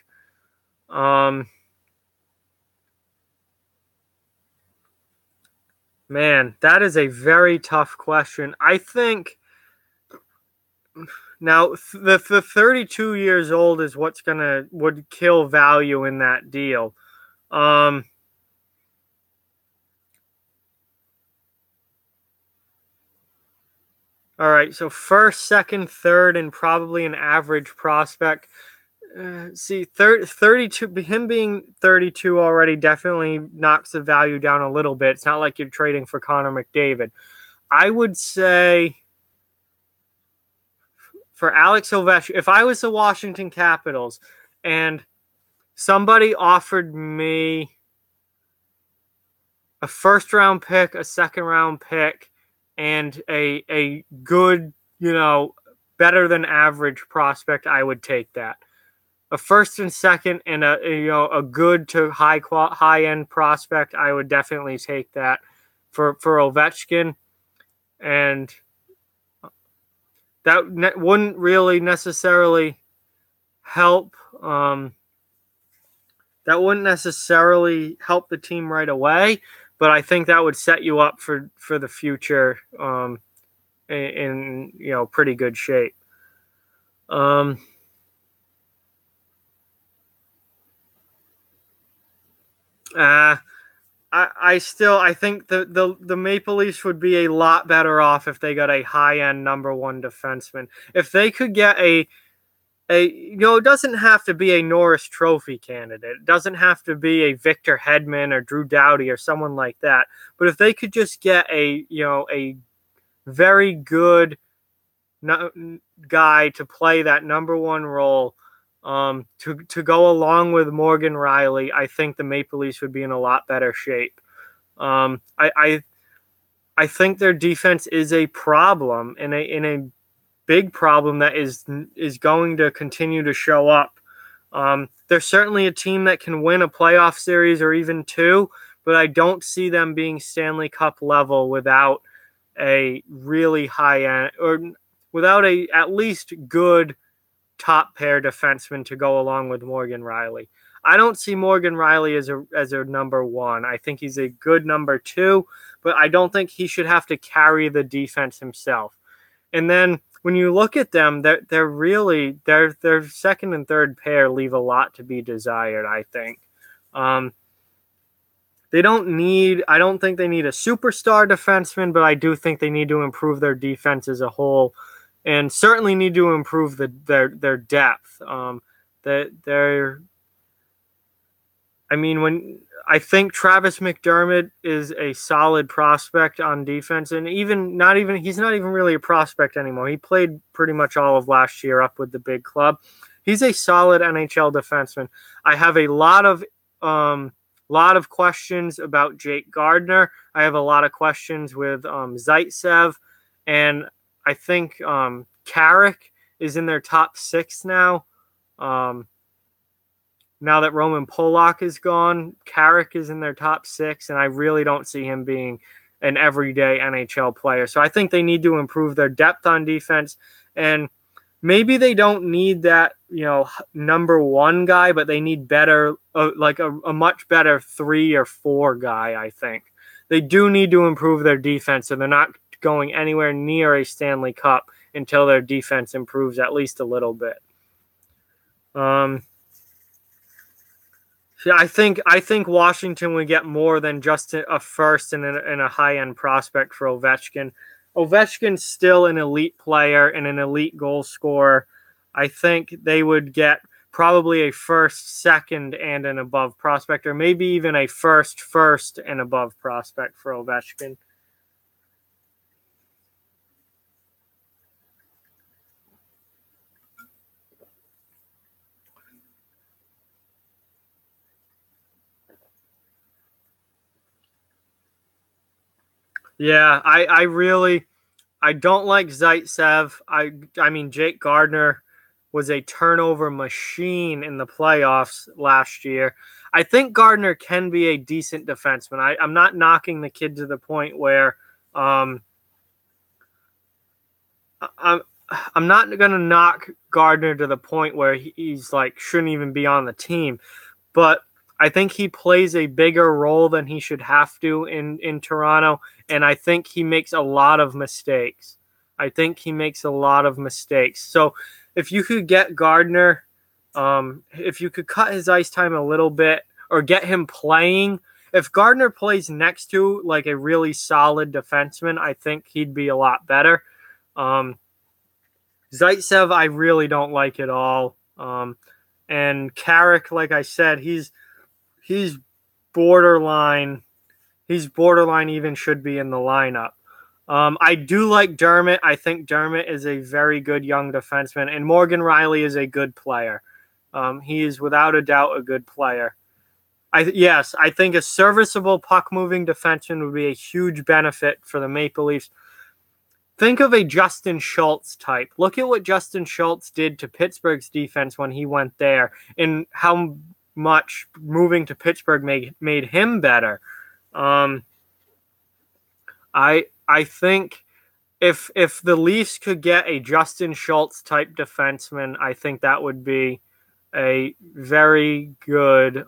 Man, that is a very tough question. I think now the 32 years old is would kill value in that deal. All right, so first, second, third, and probably an average prospect. 32, him being 32 already definitely knocks the value down a little bit. It's not like you're trading for Connor McDavid. I would say for Alex Ovechkin, if I was the Washington Capitals and somebody offered me a first-round pick, a second-round pick, and a good, better than average prospect, I would take that. A first and second and a good to high end prospect, I would definitely take that for Ovechkin, and that wouldn't really necessarily help. That wouldn't necessarily help the team right away, but I think that would set you up for the future in pretty good shape. I think the Maple Leafs would be a lot better off if they got a high-end number one defenseman. If they could get it doesn't have to be a Norris Trophy candidate. It doesn't have to be a Victor Hedman or Drew Doughty or someone like that. But if they could just get a very good guy to play that number one role, to go along with Morgan Rielly, I think the Maple Leafs would be in a lot better shape. I think their defense is a problem, and a big problem that is going to continue to show up They're certainly a team that can win a playoff series or even two, but I don't see them being Stanley Cup level without a really high end or without a at least good top pair defenseman to go along with Morgan Riley. I don't see Morgan Riley as a number one. I think he's a good number two, but I don't think he should have to carry the defense himself. And then when you look at them, they're really their second and third pair leave a lot to be desired, I think. They don't need I don't think they need a superstar defenseman, but I do think they need to improve their defense as a whole and certainly need to improve their depth. When I think Travis McDermott is a solid prospect on defense, and he's not even really a prospect anymore. He played pretty much all of last year up with the big club. He's a solid NHL defenseman. I have a lot of questions about Jake Gardner. I have a lot of questions with Zaitsev, and I think Carrick is in their top six now. Now that Roman Polak is gone, Carrick is in their top six, and I really don't see him being an everyday NHL player. So I think they need to improve their depth on defense, and maybe they don't need that, number one guy, but they need better, like a much better 3 or 4 guy, I think. They do need to improve their defense, so they're not going anywhere near a Stanley Cup until their defense improves at least a little bit. I think Washington would get more than just a first and a high-end prospect for Ovechkin. Ovechkin's still an elite player and an elite goal scorer. I think they would get probably a first, second, and an above prospect, or maybe even a first, and above prospect for Ovechkin. Yeah, I don't like Zaitsev. I mean, Jake Gardner was a turnover machine in the playoffs last year. I think Gardner can be a decent defenseman. I'm not knocking the kid to the point where I'm not going to knock Gardner to the point where he's like shouldn't even be on the team, but I think he plays a bigger role than he should have to in Toronto, and I think he makes a lot of mistakes. So if you could get Gardner, if you could cut his ice time a little bit or get him playing, if Gardner plays next to like a really solid defenseman, I think he'd be a lot better. Zaitsev, I really don't like at all. And Carrick, like I said, he's borderline. He's borderline even should be in the lineup. I do like Dermott. I think Dermott is a very good young defenseman, and Morgan Riley is a good player. He is without a doubt a good player. I think a serviceable puck-moving defenseman would be a huge benefit for the Maple Leafs. Think of a Justin Schultz type. Look at what Justin Schultz did to Pittsburgh's defense when he went there, and how much moving to Pittsburgh made him better. I think if the Leafs could get a Justin Schultz type defenseman, I think that would be a very good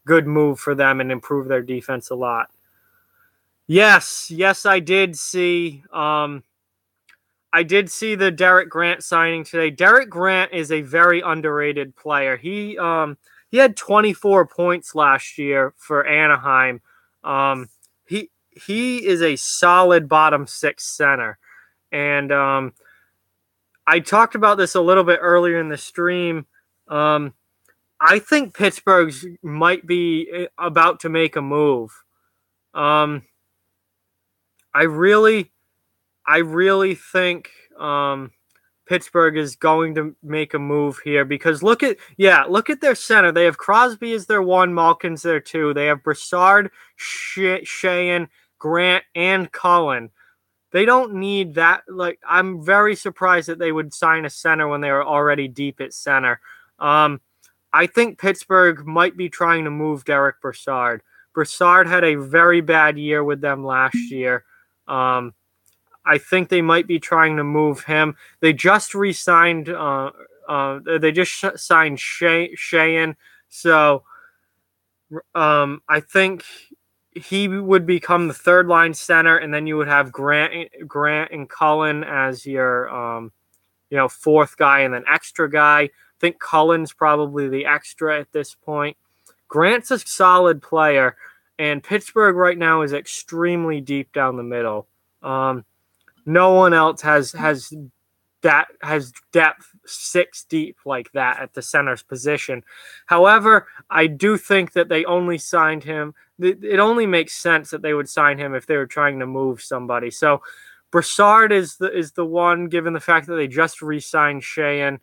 move for them and improve their defense a lot. Yes, I did see. I did see the Derek Grant signing today. Derek Grant is a very underrated player. He had 24 points last year for Anaheim. He is a solid bottom six center, and I talked about this a little bit earlier in the stream. I think Pittsburgh's might be about to make a move. I really think Pittsburgh is going to make a move here because look at their center. They have Crosby as their 1, Malkin's their 2. They have Brassard, Sheahan, Grant, and Cullen. They don't need that. Like, I'm very surprised that they would sign a center when they were already deep at center. I think Pittsburgh might be trying to move Derek Brassard. Brassard had a very bad year with them last year. I think they might be trying to move him. They just re-signed. They just signed Sheehan, so I think he would become the third line center, and then you would have Grant and Cullen as your fourth guy and then extra guy. I think Cullen's probably the extra at this point. Grant's a solid player, and Pittsburgh right now is extremely deep down the middle. No one else has depth 6 deep like that at the center's position. However, I do think that they only signed him. It only makes sense that they would sign him if they were trying to move somebody. So Brassard is the one, given the fact that they just re-signed Sheehan.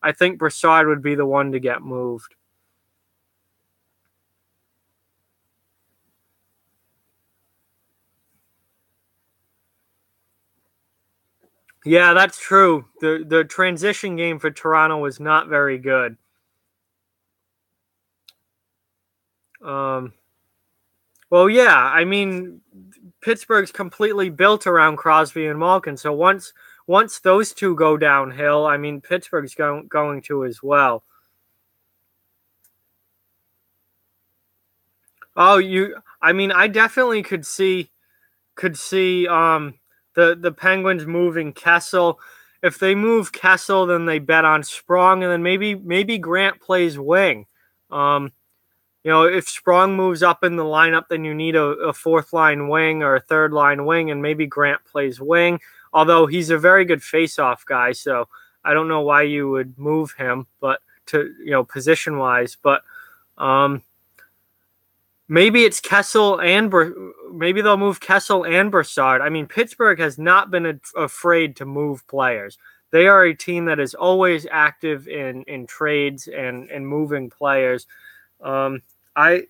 I think Brassard would be the one to get moved. Yeah, that's true. The transition game for Toronto was not very good. Well, yeah, I mean, Pittsburgh's completely built around Crosby and Malkin. So once those two go downhill, I mean, Pittsburgh's going to as well. Oh, I mean, I definitely could see the Penguins moving Kessel. If they move Kessel, then they bet on Sprong, and then maybe Grant plays wing. If Sprong moves up in the lineup, then you need a fourth line wing or a third line wing, and maybe Grant plays wing. Although he's a very good face-off guy, so I don't know why you would move him, but position wise. But maybe it's Kessel and maybe they'll move Kessel and Brassard. I mean, Pittsburgh has not been afraid to move players. They are a team that is always active in trades and moving players. They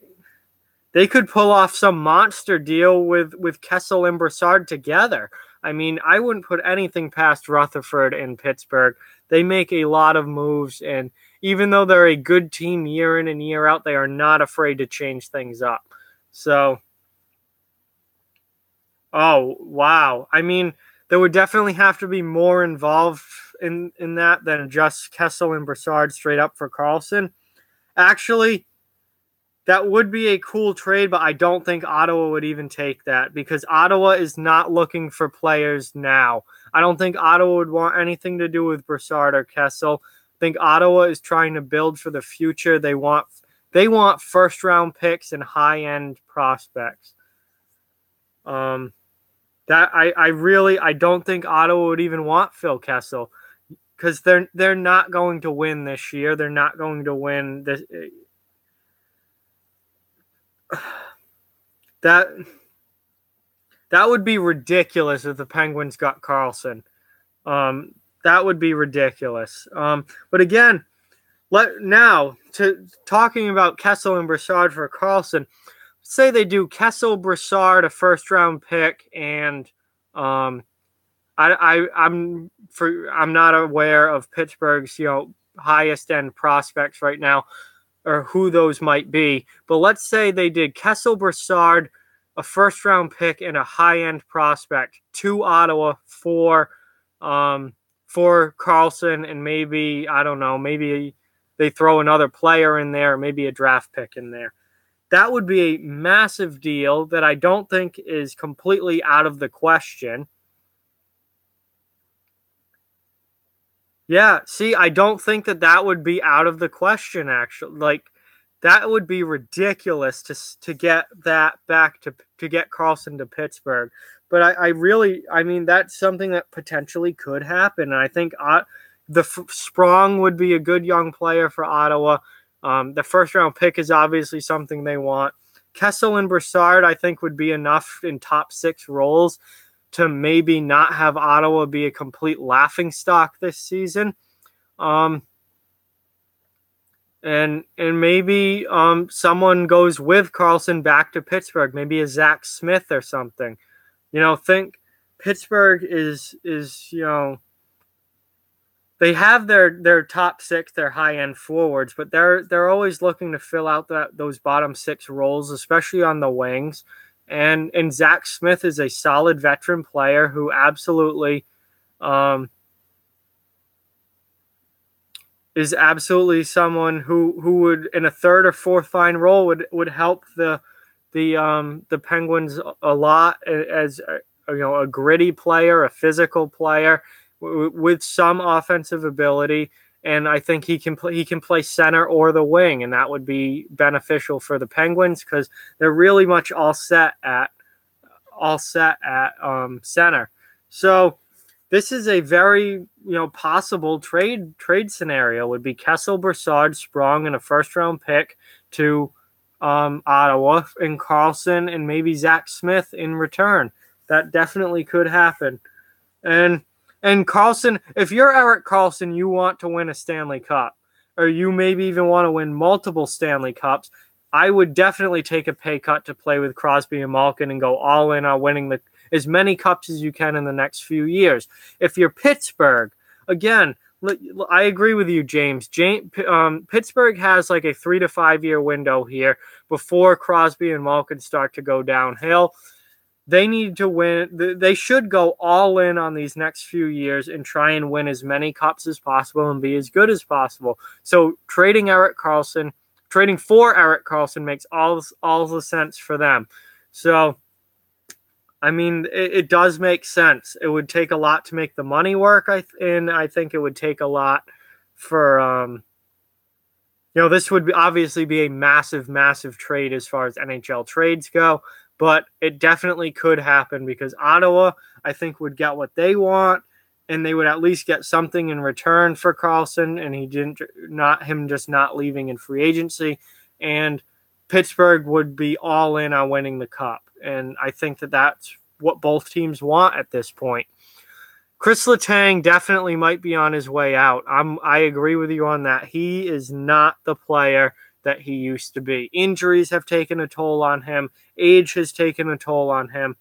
could pull off some monster deal with Kessel and Brassard together. I mean, I wouldn't put anything past Rutherford and Pittsburgh. They make a lot of moves, and even though they're a good team year in and year out, they are not afraid to change things up. So, oh, wow. I mean, there would definitely have to be more involved in that than just Kessel and Brassard straight up for Karlsson. Actually, that would be a cool trade, but I don't think Ottawa would even take that because Ottawa is not looking for players now. I don't think Ottawa would want anything to do with Brassard or Kessel. I think Ottawa is trying to build for the future. They want first-round picks and high-end prospects. I don't think Ottawa would even want Phil Kessel because they're not going to win this year. They're not going to win this. That would be ridiculous if the Penguins got Karlsson. That would be ridiculous. But again, talking about Kessel and Brassard for Karlsson. Say they do Kessel, Brassard, a first-round pick, and I'm not aware of Pittsburgh's highest end prospects right now, or who those might be. But let's say they did Kessel, Brassard, a first-round pick, and a high-end prospect to Ottawa for Karlsson, and maybe, I don't know, maybe they throw another player in there, maybe a draft pick in there. That would be a massive deal that I don't think is completely out of the question. Yeah, see, I don't think that would be out of the question, actually. Like, that would be ridiculous to get that back to get Karlsson to Pittsburgh. But I mean, that's something that potentially could happen. And I think Sprong would be a good young player for Ottawa. The first-round pick is obviously something they want. Kessel and Brassard, I think, would be enough in top 6 roles to maybe not have Ottawa be a complete laughingstock this season. And maybe someone goes with Karlsson back to Pittsburgh, maybe a Zach Smith or something. Think Pittsburgh is they have their top six, their high end forwards, but they're always looking to fill out those bottom six roles, especially on the wings. And Zach Smith is a solid veteran player who absolutely is absolutely someone who would in a third or fourth line role would help the Penguins a lot as a gritty player, a physical player with some offensive ability, and I think he can play center or the wing, and that would be beneficial for the Penguins because they're really much all set at center. So this is a very possible trade scenario. Would be Kessel, Brassard, Sprong, and a first round pick to Ottawa, and Carlson and maybe Zach Smith in return. That definitely could happen. And Carlson, if you're Erik Karlsson, you want to win a Stanley Cup, or you maybe even want to win multiple Stanley Cups. I would definitely take a pay cut to play with Crosby and Malkin and go all in on winning as many cups as you can in the next few years. If you're Pittsburgh, again, I agree with you, James. Pittsburgh has like a 3 to 5 year window here before Crosby and Malkin start to go downhill. They need to win. They should go all in on these next few years and try and win as many cups as possible and be as good as possible. So trading for Erik Karlsson makes all the sense for them. So, I mean, it does make sense. It would take a lot to make the money work, and I think it would take a lot for this would obviously be a massive, massive trade as far as NHL trades go. But it definitely could happen because Ottawa, I think, would get what they want, and they would at least get something in return for Karlsson, and him just not leaving in free agency. And Pittsburgh would be all in on winning the cup, and I think that's what both teams want at this point. Chris Letang definitely might be on his way out. I agree with you on that. He is not the player that he used to be. Injuries have taken a toll on him. Age has taken a toll on him.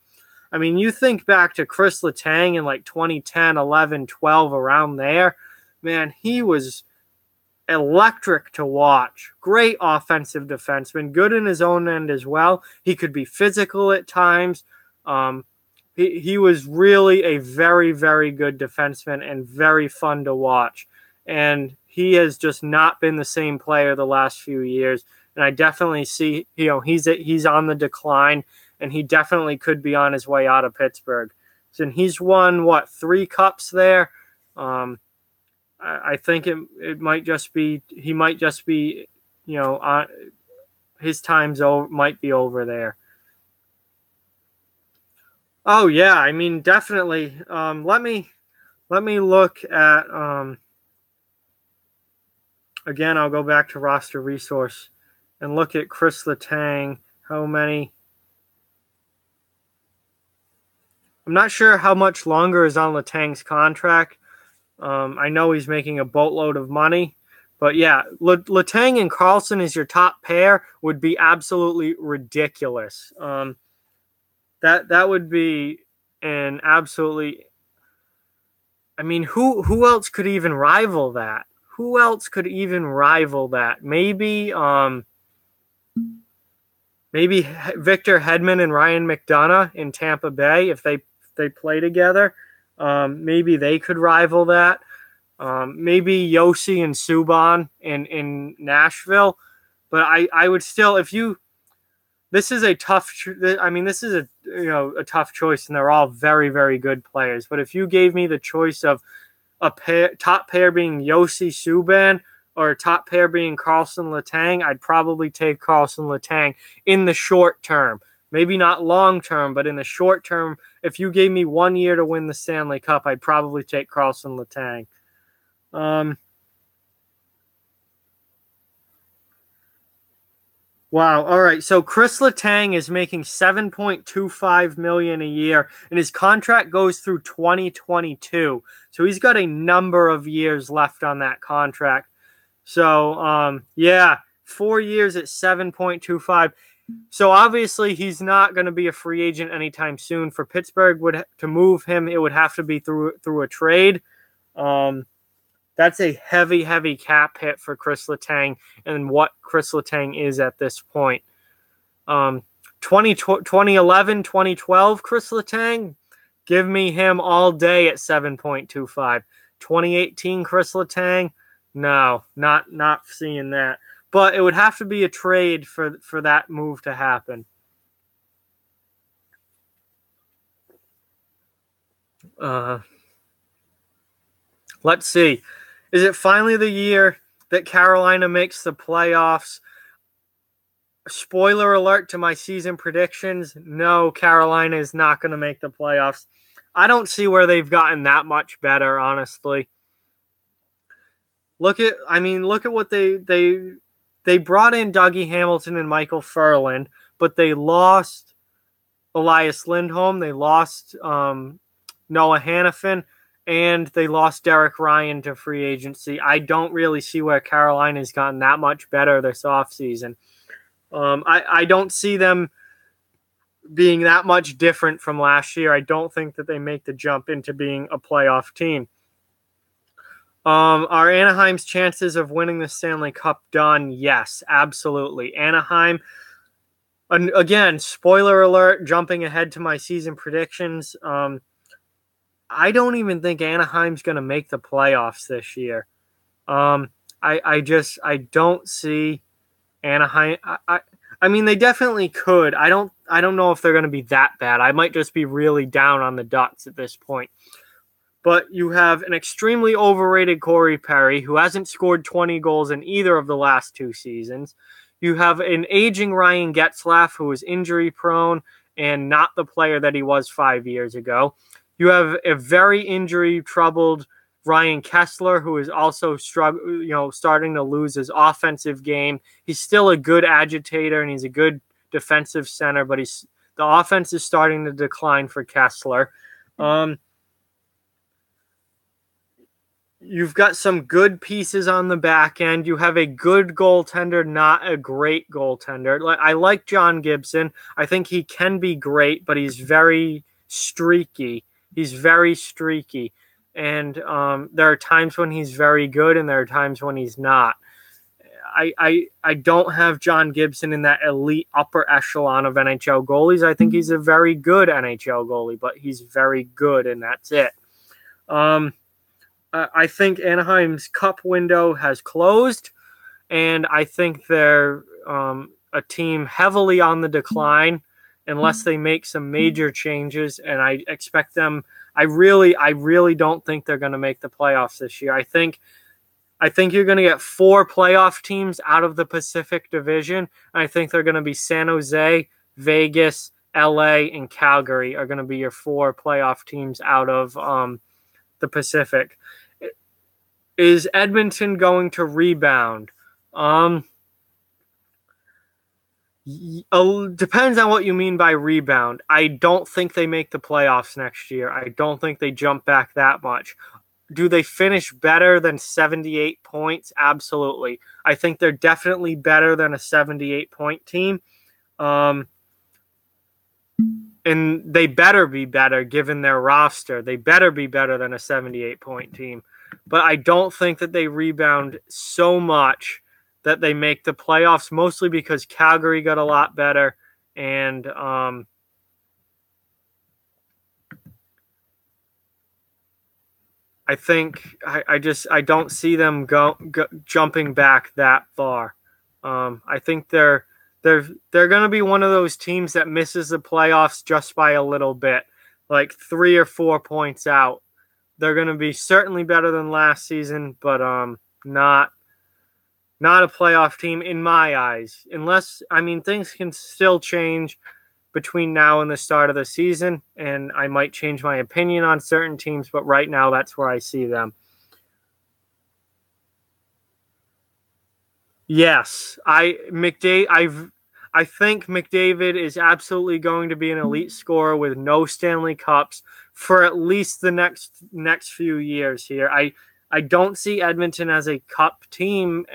I mean, you think back to Chris Letang in like 2010, 11, 12, around there. Man, he was electric to watch. Great offensive defenseman, good in his own end as well. He could be physical at times. He was really a very, very good defenseman and very fun to watch. And he has just not been the same player the last few years. And I definitely see, he's on the decline, and he definitely could be on his way out of Pittsburgh. So he's won, 3 cups there? I think it might just be, he might just be, his time's might be over there. Oh yeah, I mean, definitely. Let me look at, again, I'll go back to roster resource and look at Chris Letang. How many? I'm not sure how much longer is on Letang's contract. I know he's making a boatload of money. But yeah, Letang and Karlsson as your top pair would be absolutely ridiculous. That would be an absolutely... I mean, who else could even rival that? Who else could even rival that? Maybe Victor Hedman and Ryan McDonough in Tampa Bay, if they play together. Maybe they could rival that. Maybe Yossi and Subban in Nashville. But I would still, this is a tough. This is a tough choice, and they're all very, very good players. But if you gave me the choice of top pair being Yossi Subban or top pair being Karlsson Letang, I'd probably take Karlsson Letang in the short term. Maybe not long term, but in the short term, if you gave me 1 year to win the Stanley Cup, I'd probably take Karlsson Letang. Wow. All right. So Chris Letang is making $7.25 million a year, and his contract goes through 2022. So he's got a number of years left on that contract. So 4 years at 7.25. So obviously he's not going to be a free agent anytime soon. For Pittsburgh to move him, it would have to be through a trade. That's a heavy, heavy cap hit for Chris Letang and what Chris Letang is at this point. 2011, 2012, Chris Letang, give me him all day at 7.25. 2018, Chris Letang, no, not seeing that. But it would have to be a trade for that move to happen. Let's see. Is it finally the year that Carolina makes the playoffs? Spoiler alert to my season predictions. No, Carolina is not going to make the playoffs. I don't see where they've gotten that much better, honestly. Look at what they brought in Dougie Hamilton and Michael Furland, but they lost Elias Lindholm, they lost Noah Hannafin, and they lost Derek Ryan to free agency. I don't really see where Carolina's gotten that much better this offseason. I don't see them being that much different from last year. I don't think that they make the jump into being a playoff team. Are Anaheim's chances of winning the Stanley Cup done? Yes, absolutely. Anaheim, again, spoiler alert, jumping ahead to my season predictions. I don't even think Anaheim's going to make the playoffs this year. I don't see Anaheim. I mean, they definitely could. I don't know if they're going to be that bad. I might just be really down on the Ducks at this point. But you have an extremely overrated Corey Perry, who hasn't scored 20 goals in either of the last 2 seasons. You have an aging Ryan Getzlaf, who is injury-prone and not the player that he was 5 years ago. You have a very injury-troubled Ryan Kessler, who is also starting to lose his offensive game. He's still a good agitator, and he's a good defensive center, but the offense is starting to decline for Kessler. You've got some good pieces on the back end. You have a good goaltender, not a great goaltender. I like John Gibson. I think he can be great, but he's very streaky. And there are times when he's very good, and there are times when he's not. I don't have John Gibson in that elite upper echelon of NHL goalies. I think he's a very good NHL goalie, but he's very good, and that's it. I think Anaheim's cup window has closed, and I think they're a team heavily on the decline unless they make some major changes, and I expect them. I really don't think they're going to make the playoffs this year. I think you're going to get 4 playoff teams out of the Pacific Division. I think they're going to be San Jose, Vegas, LA, and Calgary are going to be your 4 playoff teams out of the Pacific. Is Edmonton going to rebound? Depends on what you mean by rebound. I don't think they make the playoffs next year. I don't think they jump back that much. Do they finish better than 78 points? Absolutely. I think they're definitely better than a 78-point team. And they better be better given their roster. They better be better than a 78-point team. But I don't think that they rebound so much that they make the playoffs, mostly because Calgary got a lot better. And I think I don't see them jumping back that far. I think they're going to be one of those teams that misses the playoffs just by a little bit, like 3 or 4 points out. They're going to be certainly better than last season, but not a playoff team in my eyes. Unless, things can still change between now and the start of the season, and I might change my opinion on certain teams, but right now that's where I see them. Yes, I think McDavid is absolutely going to be an elite scorer with no Stanley Cups for at least the next few years here. I don't see Edmonton as a cup team,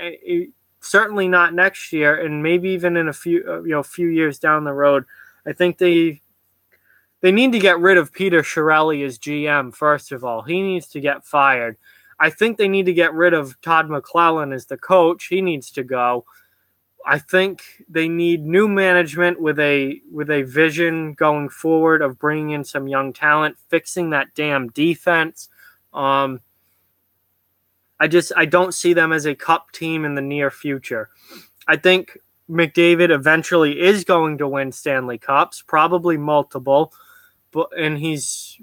certainly not next year, and maybe even in a few years down the road. I think they need to get rid of Peter Chiarelli as GM, first of all. He needs to get fired. I think they need to get rid of Todd McClellan as the coach. He needs to go. I think they need new management with a vision going forward of bringing in some young talent, fixing that damn defense. I don't see them as a cup team in the near future. I think McDavid eventually is going to win Stanley Cups, probably multiple, and he's,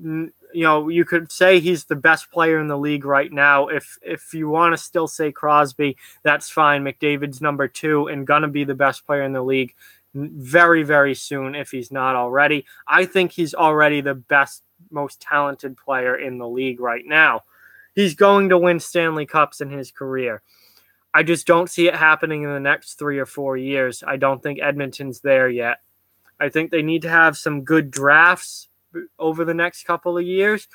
you could say he's the best player in the league right now. If you want to still say Crosby, that's fine. McDavid's number 2 and gonna be the best player in the league very, very soon if he's not already. I think he's already the best, most talented player in the league right now. He's going to win Stanley Cups in his career. I just don't see it happening in the next 3 or 4 years. I don't think Edmonton's there yet. I think they need to have some good drafts over the next couple of years,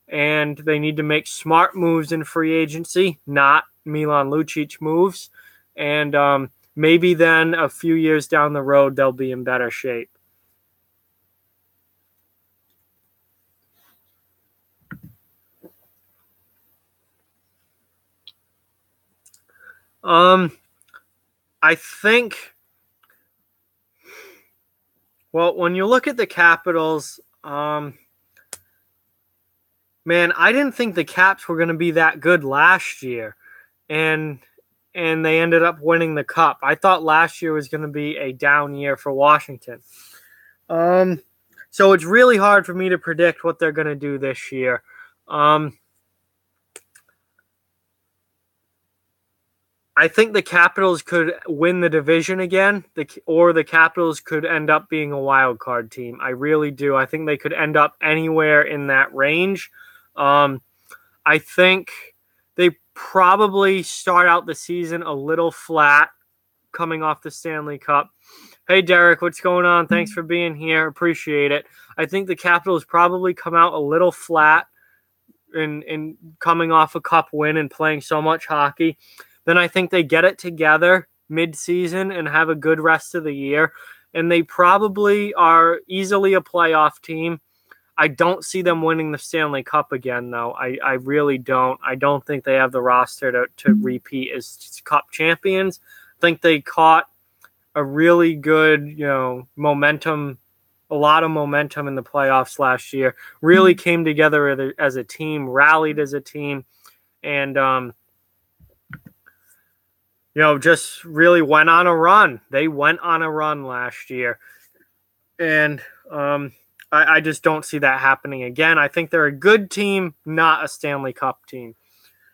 and they need to make smart moves in free agency, not Milan Lucic moves, and maybe then a few years down the road they'll be in better shape. I think, well, when you look at the Capitals, man, I didn't think the Caps were going to be that good last year, and they ended up winning the Cup. I thought last year was going to be a down year for Washington. So it's really hard for me to predict what they're going to do this year. I think the Capitals could win the division again, or the Capitals could end up being a wild card team. I really do. I think they could end up anywhere in that range. I think they probably start out the season a little flat, coming off the Stanley Cup. Hey, Derek, what's going on? Thanks for being here. Appreciate it. I think the Capitals probably come out a little flat in coming off a Cup win and playing so much hockey. Then I think they get it together mid-season and have a good rest of the year. And they probably are easily a playoff team. I don't see them winning the Stanley Cup again, though. I really don't. I don't think they have the roster to repeat as Cup champions. I think they caught a really good, momentum, a lot of momentum in the playoffs last year. Really came together as a team, rallied as a team, and just really went on a run. They went on a run last year. And I just don't see that happening again. I think they're a good team, not a Stanley Cup team.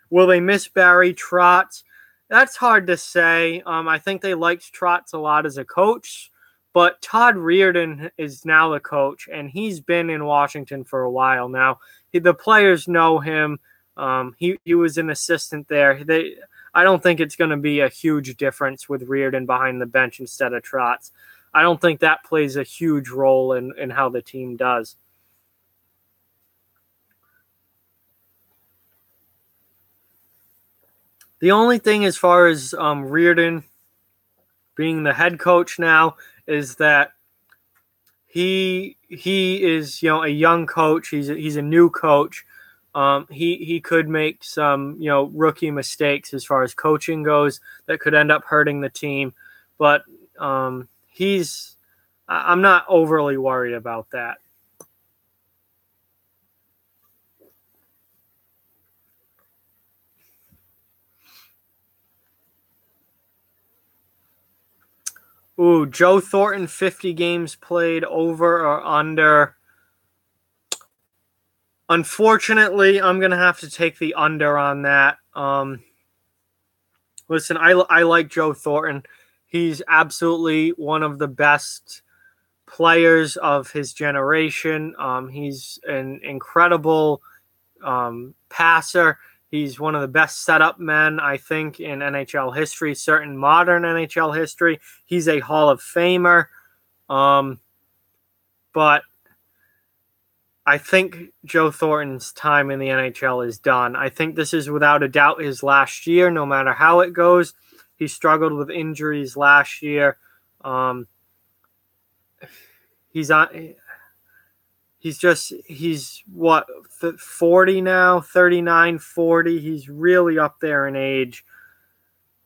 Will they miss Barry Trotz? That's hard to say. I think they liked Trotz a lot as a coach. But Todd Reirden is now the coach, and he's been in Washington for a while now. The players know him. He was an assistant there. I don't think it's going to be a huge difference with Reirden behind the bench instead of Trotz. I don't think that plays a huge role in how the team does. The only thing as far as Reirden being the head coach now is that he is a young coach. He's a new coach. He could make some rookie mistakes as far as coaching goes that could end up hurting the team, but I'm not overly worried about that. Ooh, Joe Thornton, 50 games played, over or under? Unfortunately, I'm going to have to take the under on that. Listen, I like Joe Thornton. He's absolutely one of the best players of his generation. He's an incredible passer. He's one of the best setup men, I think, in NHL history, certain modern NHL history. He's a Hall of Famer. But I think Joe Thornton's time in the NHL is done. I think this is without a doubt his last year, no matter how it goes. He struggled with injuries last year. He's he's what, 40 now, 39, 40. He's really up there in age.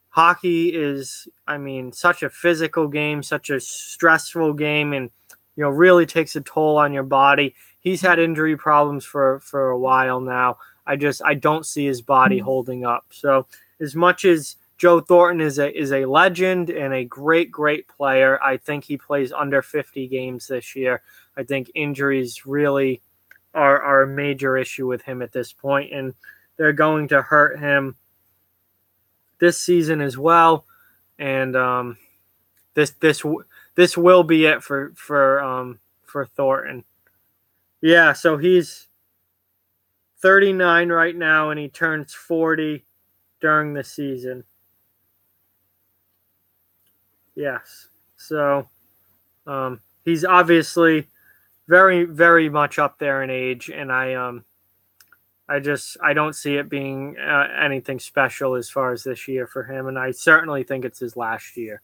Hockey is, I mean, such a physical game, such a stressful game, and really takes a toll on your body. He's had injury problems for a while now. I don't see his body holding up. So as much as Joe Thornton is a legend and a great player, I think he plays under 50 games this year. I think injuries really are a major issue with him at this point, and they're going to hurt him this season as well. And this will be it for Thornton. Yeah, so he's 39 right now, and he turns 40 during the season. Yes, so he's obviously very, very much up there in age, and I don't see it being anything special as far as this year for him, and I certainly think it's his last year.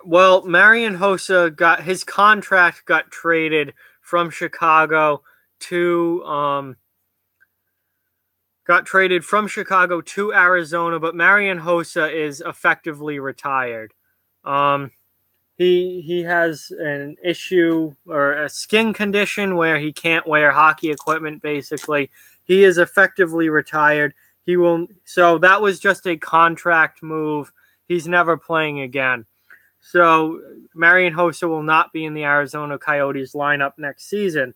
Well, Marian Hossa got his contract got traded from Chicago to Arizona, but Marian Hossa is effectively retired. He has an issue or a skin condition where he can't wear hockey equipment. Basically, he is effectively retired. So that was just a contract move. He's never playing again. So Marian Hossa will not be in the Arizona Coyotes lineup next season.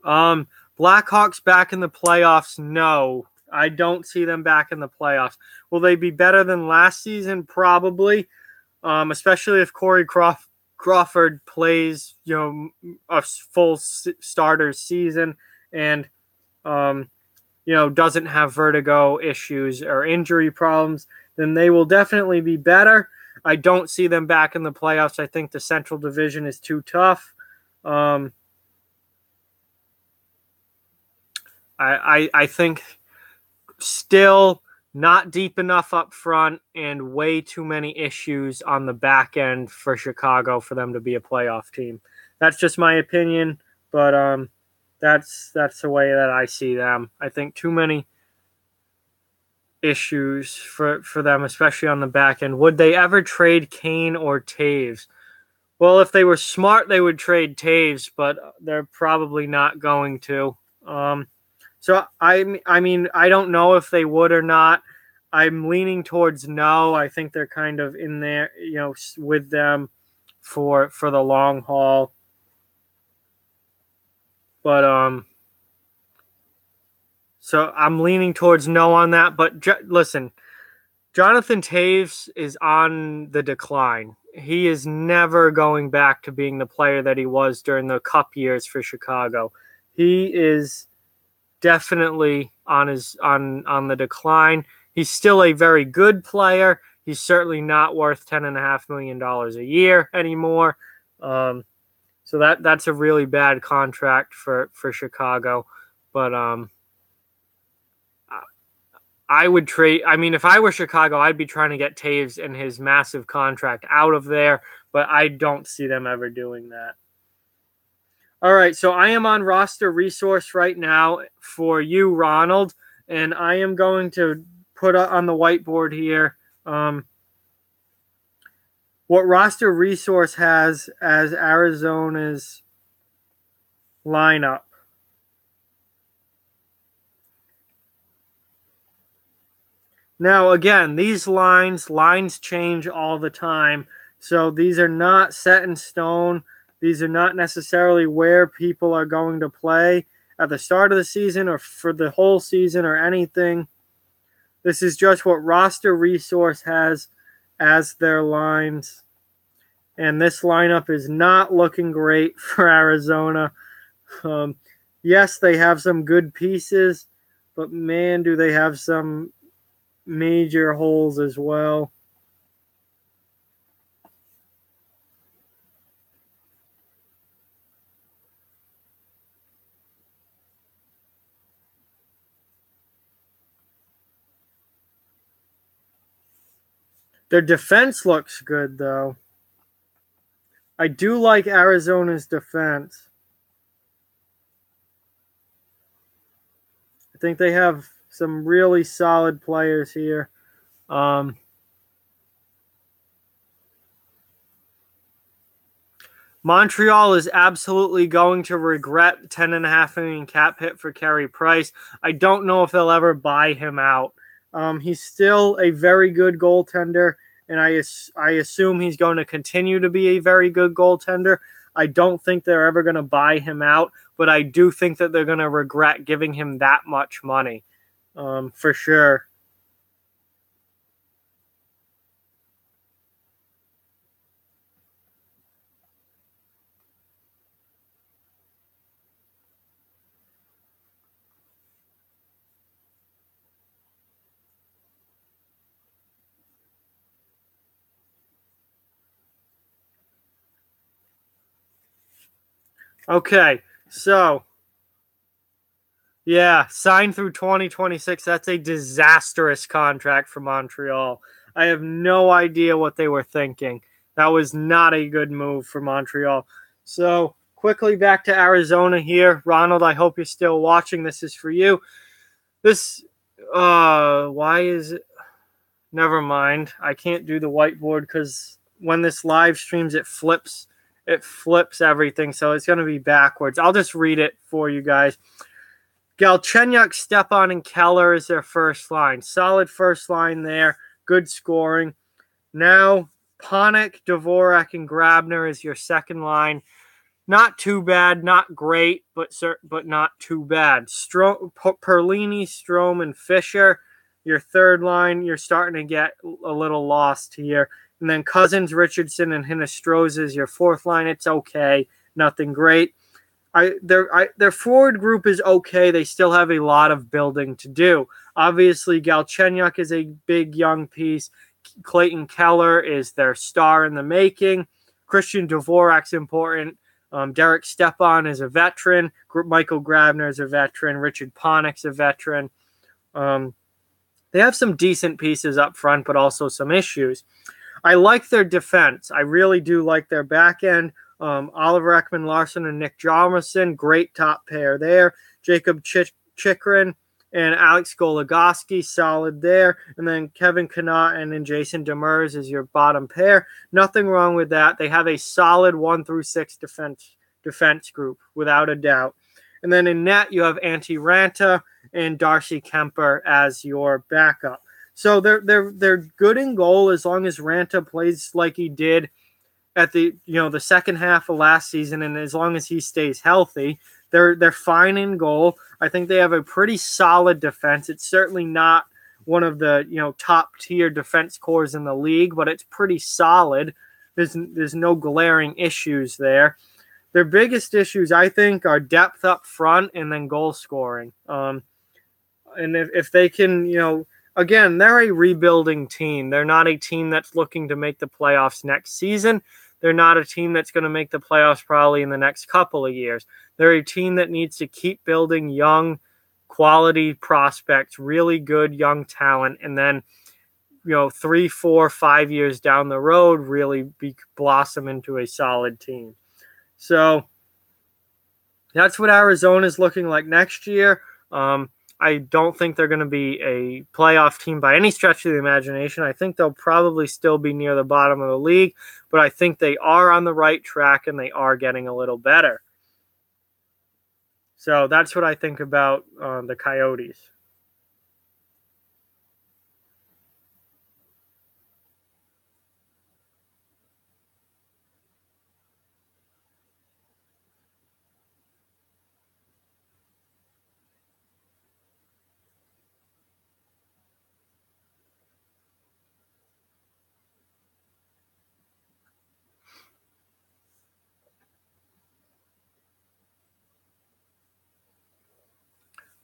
Blackhawks back in the playoffs? No, I don't see them back in the playoffs. Will they be better than last season? Probably, especially if Corey Crawford plays, a full starter season and, doesn't have vertigo issues or injury problems. Then they will definitely be better. I don't see them back in the playoffs. I think the Central Division is too tough. I think still not deep enough up front and way too many issues on the back end for Chicago for them to be a playoff team. That's just my opinion, but that's the way that I see them. I think too many issues for them, especially on the back end. Would they ever trade Kane or Taves? Well, if they were smart, they would trade Taves, but they're probably not going to. So I mean, I don't know if they would or not. I'm leaning towards no. I think they're kind of in there, with them for the long haul. But so I'm leaning towards no on that. But listen, Jonathan Taves is on the decline. He is never going back to being the player that he was during the Cup years for Chicago. He is definitely on the decline. He's still a very good player. He's certainly not worth $10.5 million a year anymore. So that's a really bad contract for Chicago. But I would trade. I mean, if I were Chicago, I'd be trying to get Taves and his massive contract out of there. But I don't see them ever doing that. All right, so I am on roster resource right now for you, Ronald, and I am going to put on the whiteboard here what roster resource has as Arizona's lineup. Now, again, these lines change all the time, so these are not set in stone. These are not necessarily where people are going to play at the start of the season or for the whole season or anything. This is just what roster resource has as their lines. And this lineup is not looking great for Arizona. Yes, they have some good pieces, but man, do they have some major holes as well. Their defense looks good, though. I do like Arizona's defense. I think they have some really solid players here. Um, Montreal is absolutely going to regret $10.5 million cap hit for Carey Price. I don't know if they'll ever buy him out. He's still a very good goaltender, and I assume he's going to continue to be a very good goaltender. I don't think they're ever going to buy him out, but I do think that they're going to regret giving him that much money, for sure. Okay, so yeah, signed through 2026. That's a disastrous contract for Montreal. I have no idea what they were thinking. That was not a good move for Montreal. So, quickly back to Arizona here. Ronald, I hope you're still watching. This is for you. This, why is it? Never mind. I can't do the whiteboard because when this live streams, it flips. It flips everything, so it's going to be backwards. I'll just read it for you guys. Galchenyuk, Stepan, and Keller is their first line. Solid first line there. Good scoring. Now, Panik, Dvorak, and Grabner is your second line. Not too bad, not great, but not too bad. Perlini, Strome, and Fisher, your third line. You're starting to get a little lost here. And then Cousins, Richardson, and Hinostroza is your fourth line. It's okay, nothing great. Their forward group is okay. They still have a lot of building to do. Obviously, Galchenyuk is a big young piece. Clayton Keller is their star in the making. Christian Dvorak's important. Derek Stepan is a veteran. Michael Grabner is a veteran. Richard Panik's a veteran. They have some decent pieces up front, but also some issues. I like their defense. I really do like their back end. Oliver Ekman-Larsson and Nick Hjalmarsson, great top pair there. Jacob Chikrin and Alex Goligoski, solid there. And then Kevin Connaught and then Jason Demers is your bottom pair. Nothing wrong with that. They have a solid 1 through 6 defense group, without a doubt. And then in net, you have Antti Ranta and Darcy Kemper as your backup. So they're good in goal as long as Ranta plays like he did at the second half of last season, and as long as he stays healthy, they're fine in goal. I think they have a pretty solid defense. It's certainly not one of the top tier defense cores in the league, but it's pretty solid. There's no glaring issues there. Their biggest issues, I think, are depth up front and then goal scoring. And if they can, again, they're a rebuilding team. They're not a team that's looking to make the playoffs next season. They're not a team that's going to make the playoffs probably in the next couple of years. They're a team that needs to keep building young, quality prospects, really good young talent, and then 3, 4, 5 years down the road, really blossom into a solid team. So that's what Arizona's looking like next year. I don't think they're going to be a playoff team by any stretch of the imagination. I think they'll probably still be near the bottom of the league, but I think they are on the right track and they are getting a little better. So that's what I think about the Coyotes.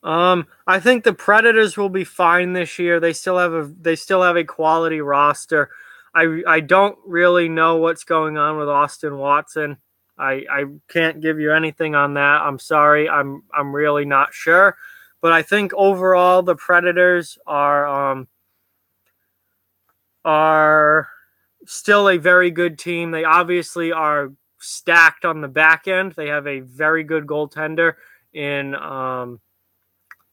I think the Predators will be fine this year. They still have a quality roster. I don't really know what's going on with Austin Watson. I can't give you anything on that. I'm sorry. I'm really not sure. But I think overall the Predators are still a very good team. They obviously are stacked on the back end. They have a very good goaltender in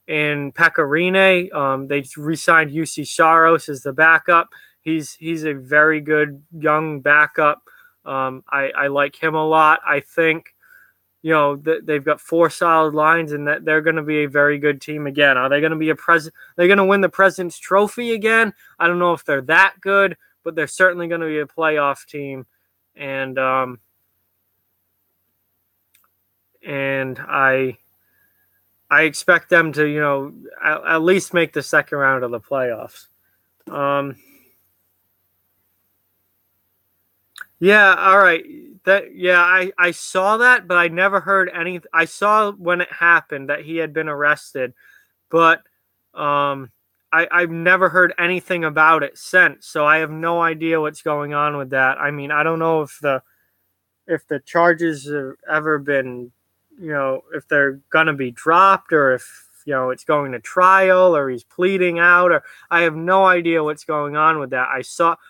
Pecorine. They re-signed UC Saros as the backup. He's a very good young backup. I like him a lot. I think they've got four solid lines, and that they're going to be a very good team again. Are they going to be They're going to win the President's Trophy again? I don't know if they're that good, but they're certainly going to be a playoff team, and I expect them to at least make the second round of the playoffs. Yeah, all right. I saw that, but I never heard any. I saw when it happened that he had been arrested, but I've never heard anything about it since. So I have no idea what's going on with that. I mean, I don't know if the charges have ever been, if they're gonna be dropped, or if it's going to trial, or he's pleading out, or I have no idea what's going on with that.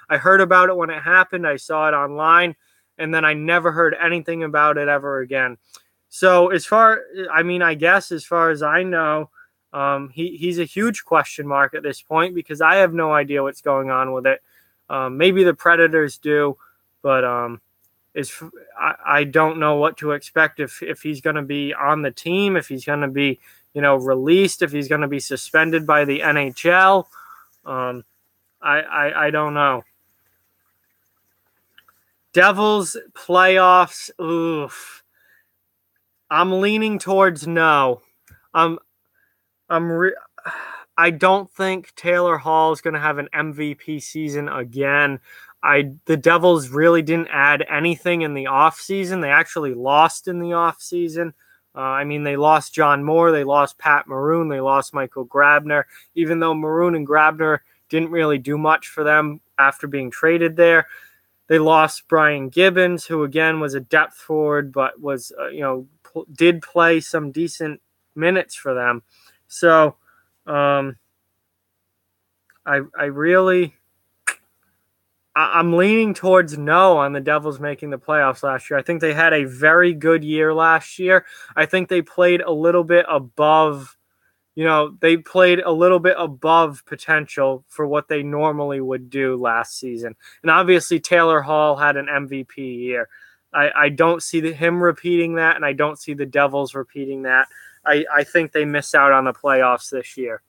I heard about it when it happened. I saw it online, and then I never heard anything about it ever again. So I guess as far as I know, he's a huge question mark at this point, because I have no idea what's going on with it. Maybe the Predators do, but I don't know what to expect if he's going to be on the team, if he's going to be released, if he's going to be suspended by the NHL. I don't know. Devils playoffs. Oof. I'm leaning towards no. I'm I'm re- I don't think Taylor Hall is going to have an MVP season again. The Devils really didn't add anything in the offseason. They actually lost in the offseason. They lost John Moore, they lost Pat Maroon, they lost Michael Grabner, even though Maroon and Grabner didn't really do much for them after being traded there. They lost Brian Gibbons, who again was a depth forward, but did play some decent minutes for them. So, I really, I'm leaning towards no on the Devils making the playoffs last year. I think they had a very good year last year. I think they played a little bit above, potential for what they normally would do last season. And obviously Taylor Hall had an MVP year. I don't see him repeating that, and I don't see the Devils repeating that. I think they miss out on the playoffs this year.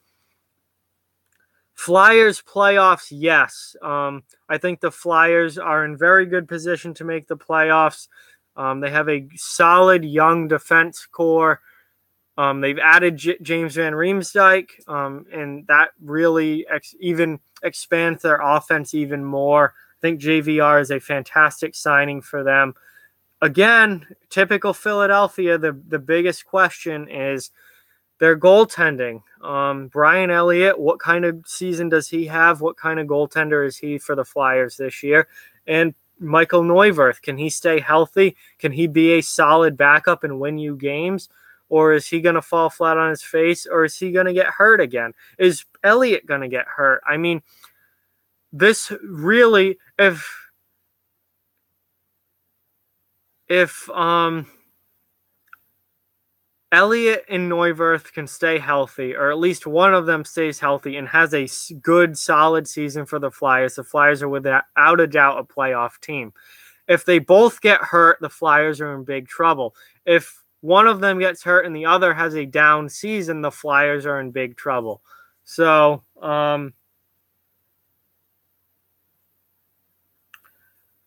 Flyers playoffs, yes. I think the Flyers are in very good position to make the playoffs. They have a solid young defense core. They've added James Van Riemsdyk, and that really even expands their offense even more. I think JVR is a fantastic signing for them. Again, typical Philadelphia, the biggest question is their goaltending. Brian Elliott, what kind of season does he have? What kind of goaltender is he for the Flyers this year? And Michael Neuwirth, can he stay healthy? Can he be a solid backup and win you games? Or is he going to fall flat on his face? Or is he going to get hurt again? Is Elliott going to get hurt? I mean, this really, if Elliott and Neuwirth can stay healthy, or at least one of them stays healthy and has a good, solid season for the Flyers are without a doubt a playoff team. If they both get hurt, the Flyers are in big trouble. If one of them gets hurt and the other has a down season, the Flyers are in big trouble. So,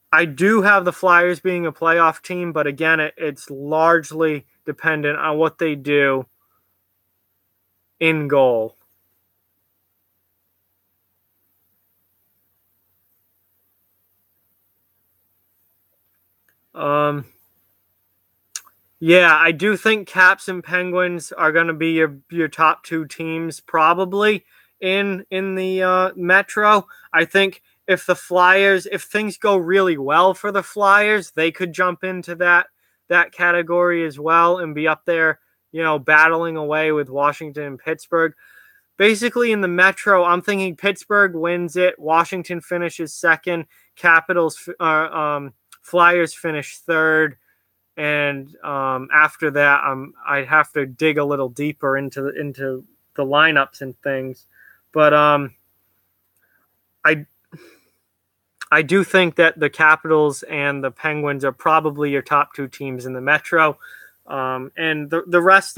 I do have the Flyers being a playoff team, but again, it's largely dependent on what they do in goal. Um, Yeah, I do think Caps and Penguins are going to be your top two teams probably in the Metro. I think if things go really well for the Flyers, they could jump into that category as well and be up there, battling away with Washington and Pittsburgh. Basically, in the Metro, I'm thinking Pittsburgh wins it, Washington finishes second, Flyers finish third, and after that, I'd have to dig a little deeper into the lineups and things. But I I do think that the Capitals and the Penguins are probably your top two teams in the Metro, and the rest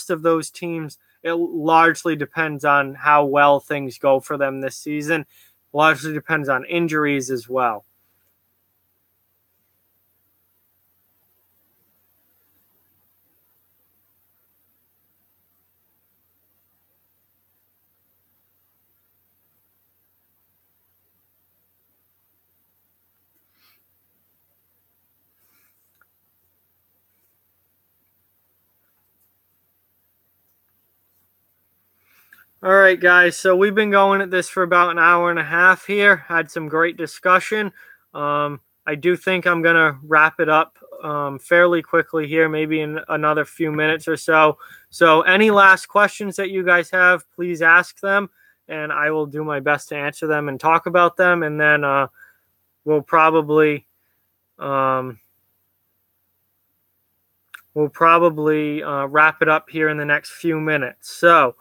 of those teams, it largely depends on how well things go for them this season. Largely depends on injuries as well. All right, guys. So we've been going at this for about an hour and a half here. Had some great discussion. I do think I'm going to wrap it up fairly quickly here, maybe in another few minutes or so. So, any last questions that you guys have, please ask them, and I will do my best to answer them and talk about them. And then we'll probably um, wrap it up here in the next few minutes. So.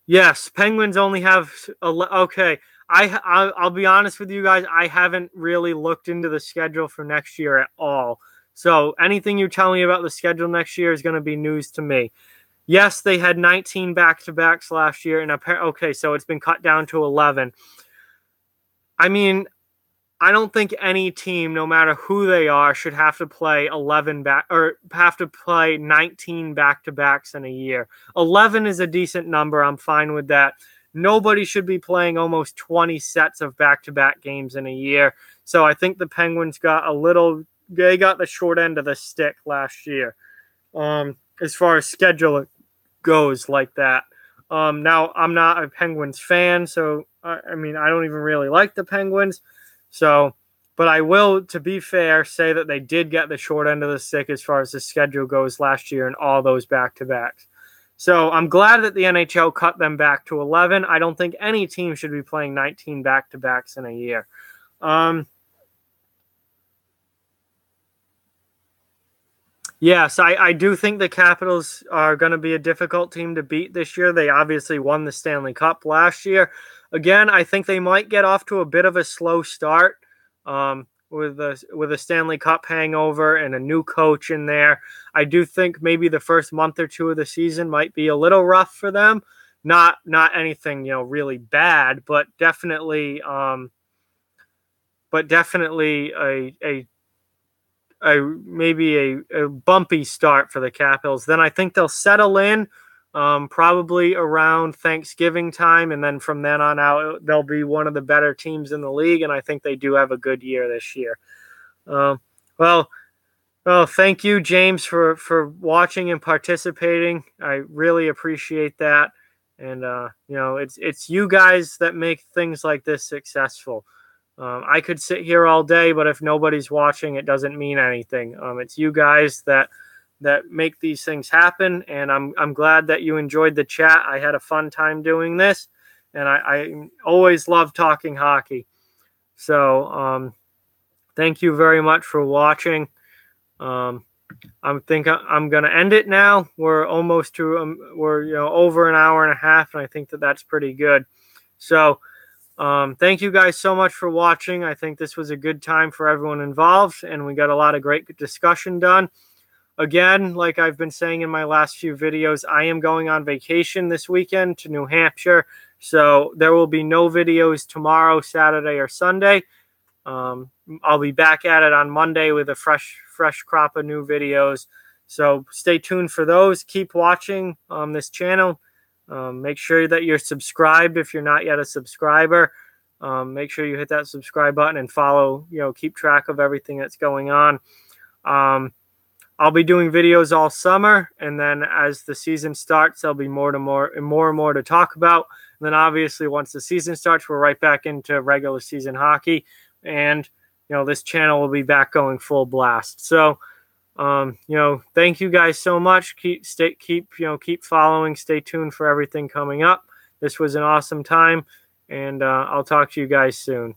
Yes, Penguins only have okay. I'll be honest with you guys. I haven't really looked into the schedule for next year at all. So anything you tell me about the schedule next year is going to be news to me. Yes, they had 19 back-to-backs last year, and okay, so it's been cut down to 11. I mean, I don't think any team, no matter who they are, should have to play 11 back or have to play 19 back-to-backs in a year. 11 is a decent number. I'm fine with that. Nobody should be playing almost 20 sets of back-to-back games in a year. So I think the Penguins they got the short end of the stick last year. As far as schedule goes like that. Now I'm not a Penguins fan, so I mean I don't even really like the Penguins. So, but I will, to be fair, say that they did get the short end of the stick as far as the schedule goes last year and all those back-to-backs. So I'm glad that the NHL cut them back to 11. I don't think any team should be playing 19 back-to-backs in a year. Yes, I do think the Capitals are going to be a difficult team to beat this year. They obviously won the Stanley Cup last year. Again, I think they might get off to a bit of a slow start with a Stanley Cup hangover and a new coach in there. I do think maybe the first month or two of the season might be a little rough for them. Not anything really bad, but definitely a bumpy start for the Capitals. Then I think they'll settle in probably around Thanksgiving time, and then from then on out, they'll be one of the better teams in the league, and I think they do have a good year this year. Uh, well, thank you, James, for watching and participating. I really appreciate that, and it's you guys that make things like this successful. I could sit here all day, but if nobody's watching, it doesn't mean anything. It's you guys that make these things happen, and I'm glad that you enjoyed the chat. I had a fun time doing this, and I always love talking hockey. So thank you very much for watching. I think I'm going to end it now. We're almost to we're over an hour and a half, and I think that's pretty good. So. Thank you guys so much for watching. I think this was a good time for everyone involved, and we got a lot of great discussion done. Again, like I've been saying in my last few videos, I am going on vacation this weekend to New Hampshire, so there will be no videos tomorrow, Saturday, or Sunday. I'll be back at it on Monday with a fresh crop of new videos. So stay tuned for those. Keep watching this channel. Make sure that you're subscribed if you're not yet a subscriber. Make sure you hit that subscribe button and follow, keep track of everything that's going on. I'll be doing videos all summer, and then as the season starts, there'll be more and more to talk about. And then obviously once the season starts, we're right back into regular season hockey, and this channel will be back going full blast. So thank you guys so much. Keep following. Stay tuned for everything coming up. This was an awesome time, and I'll talk to you guys soon.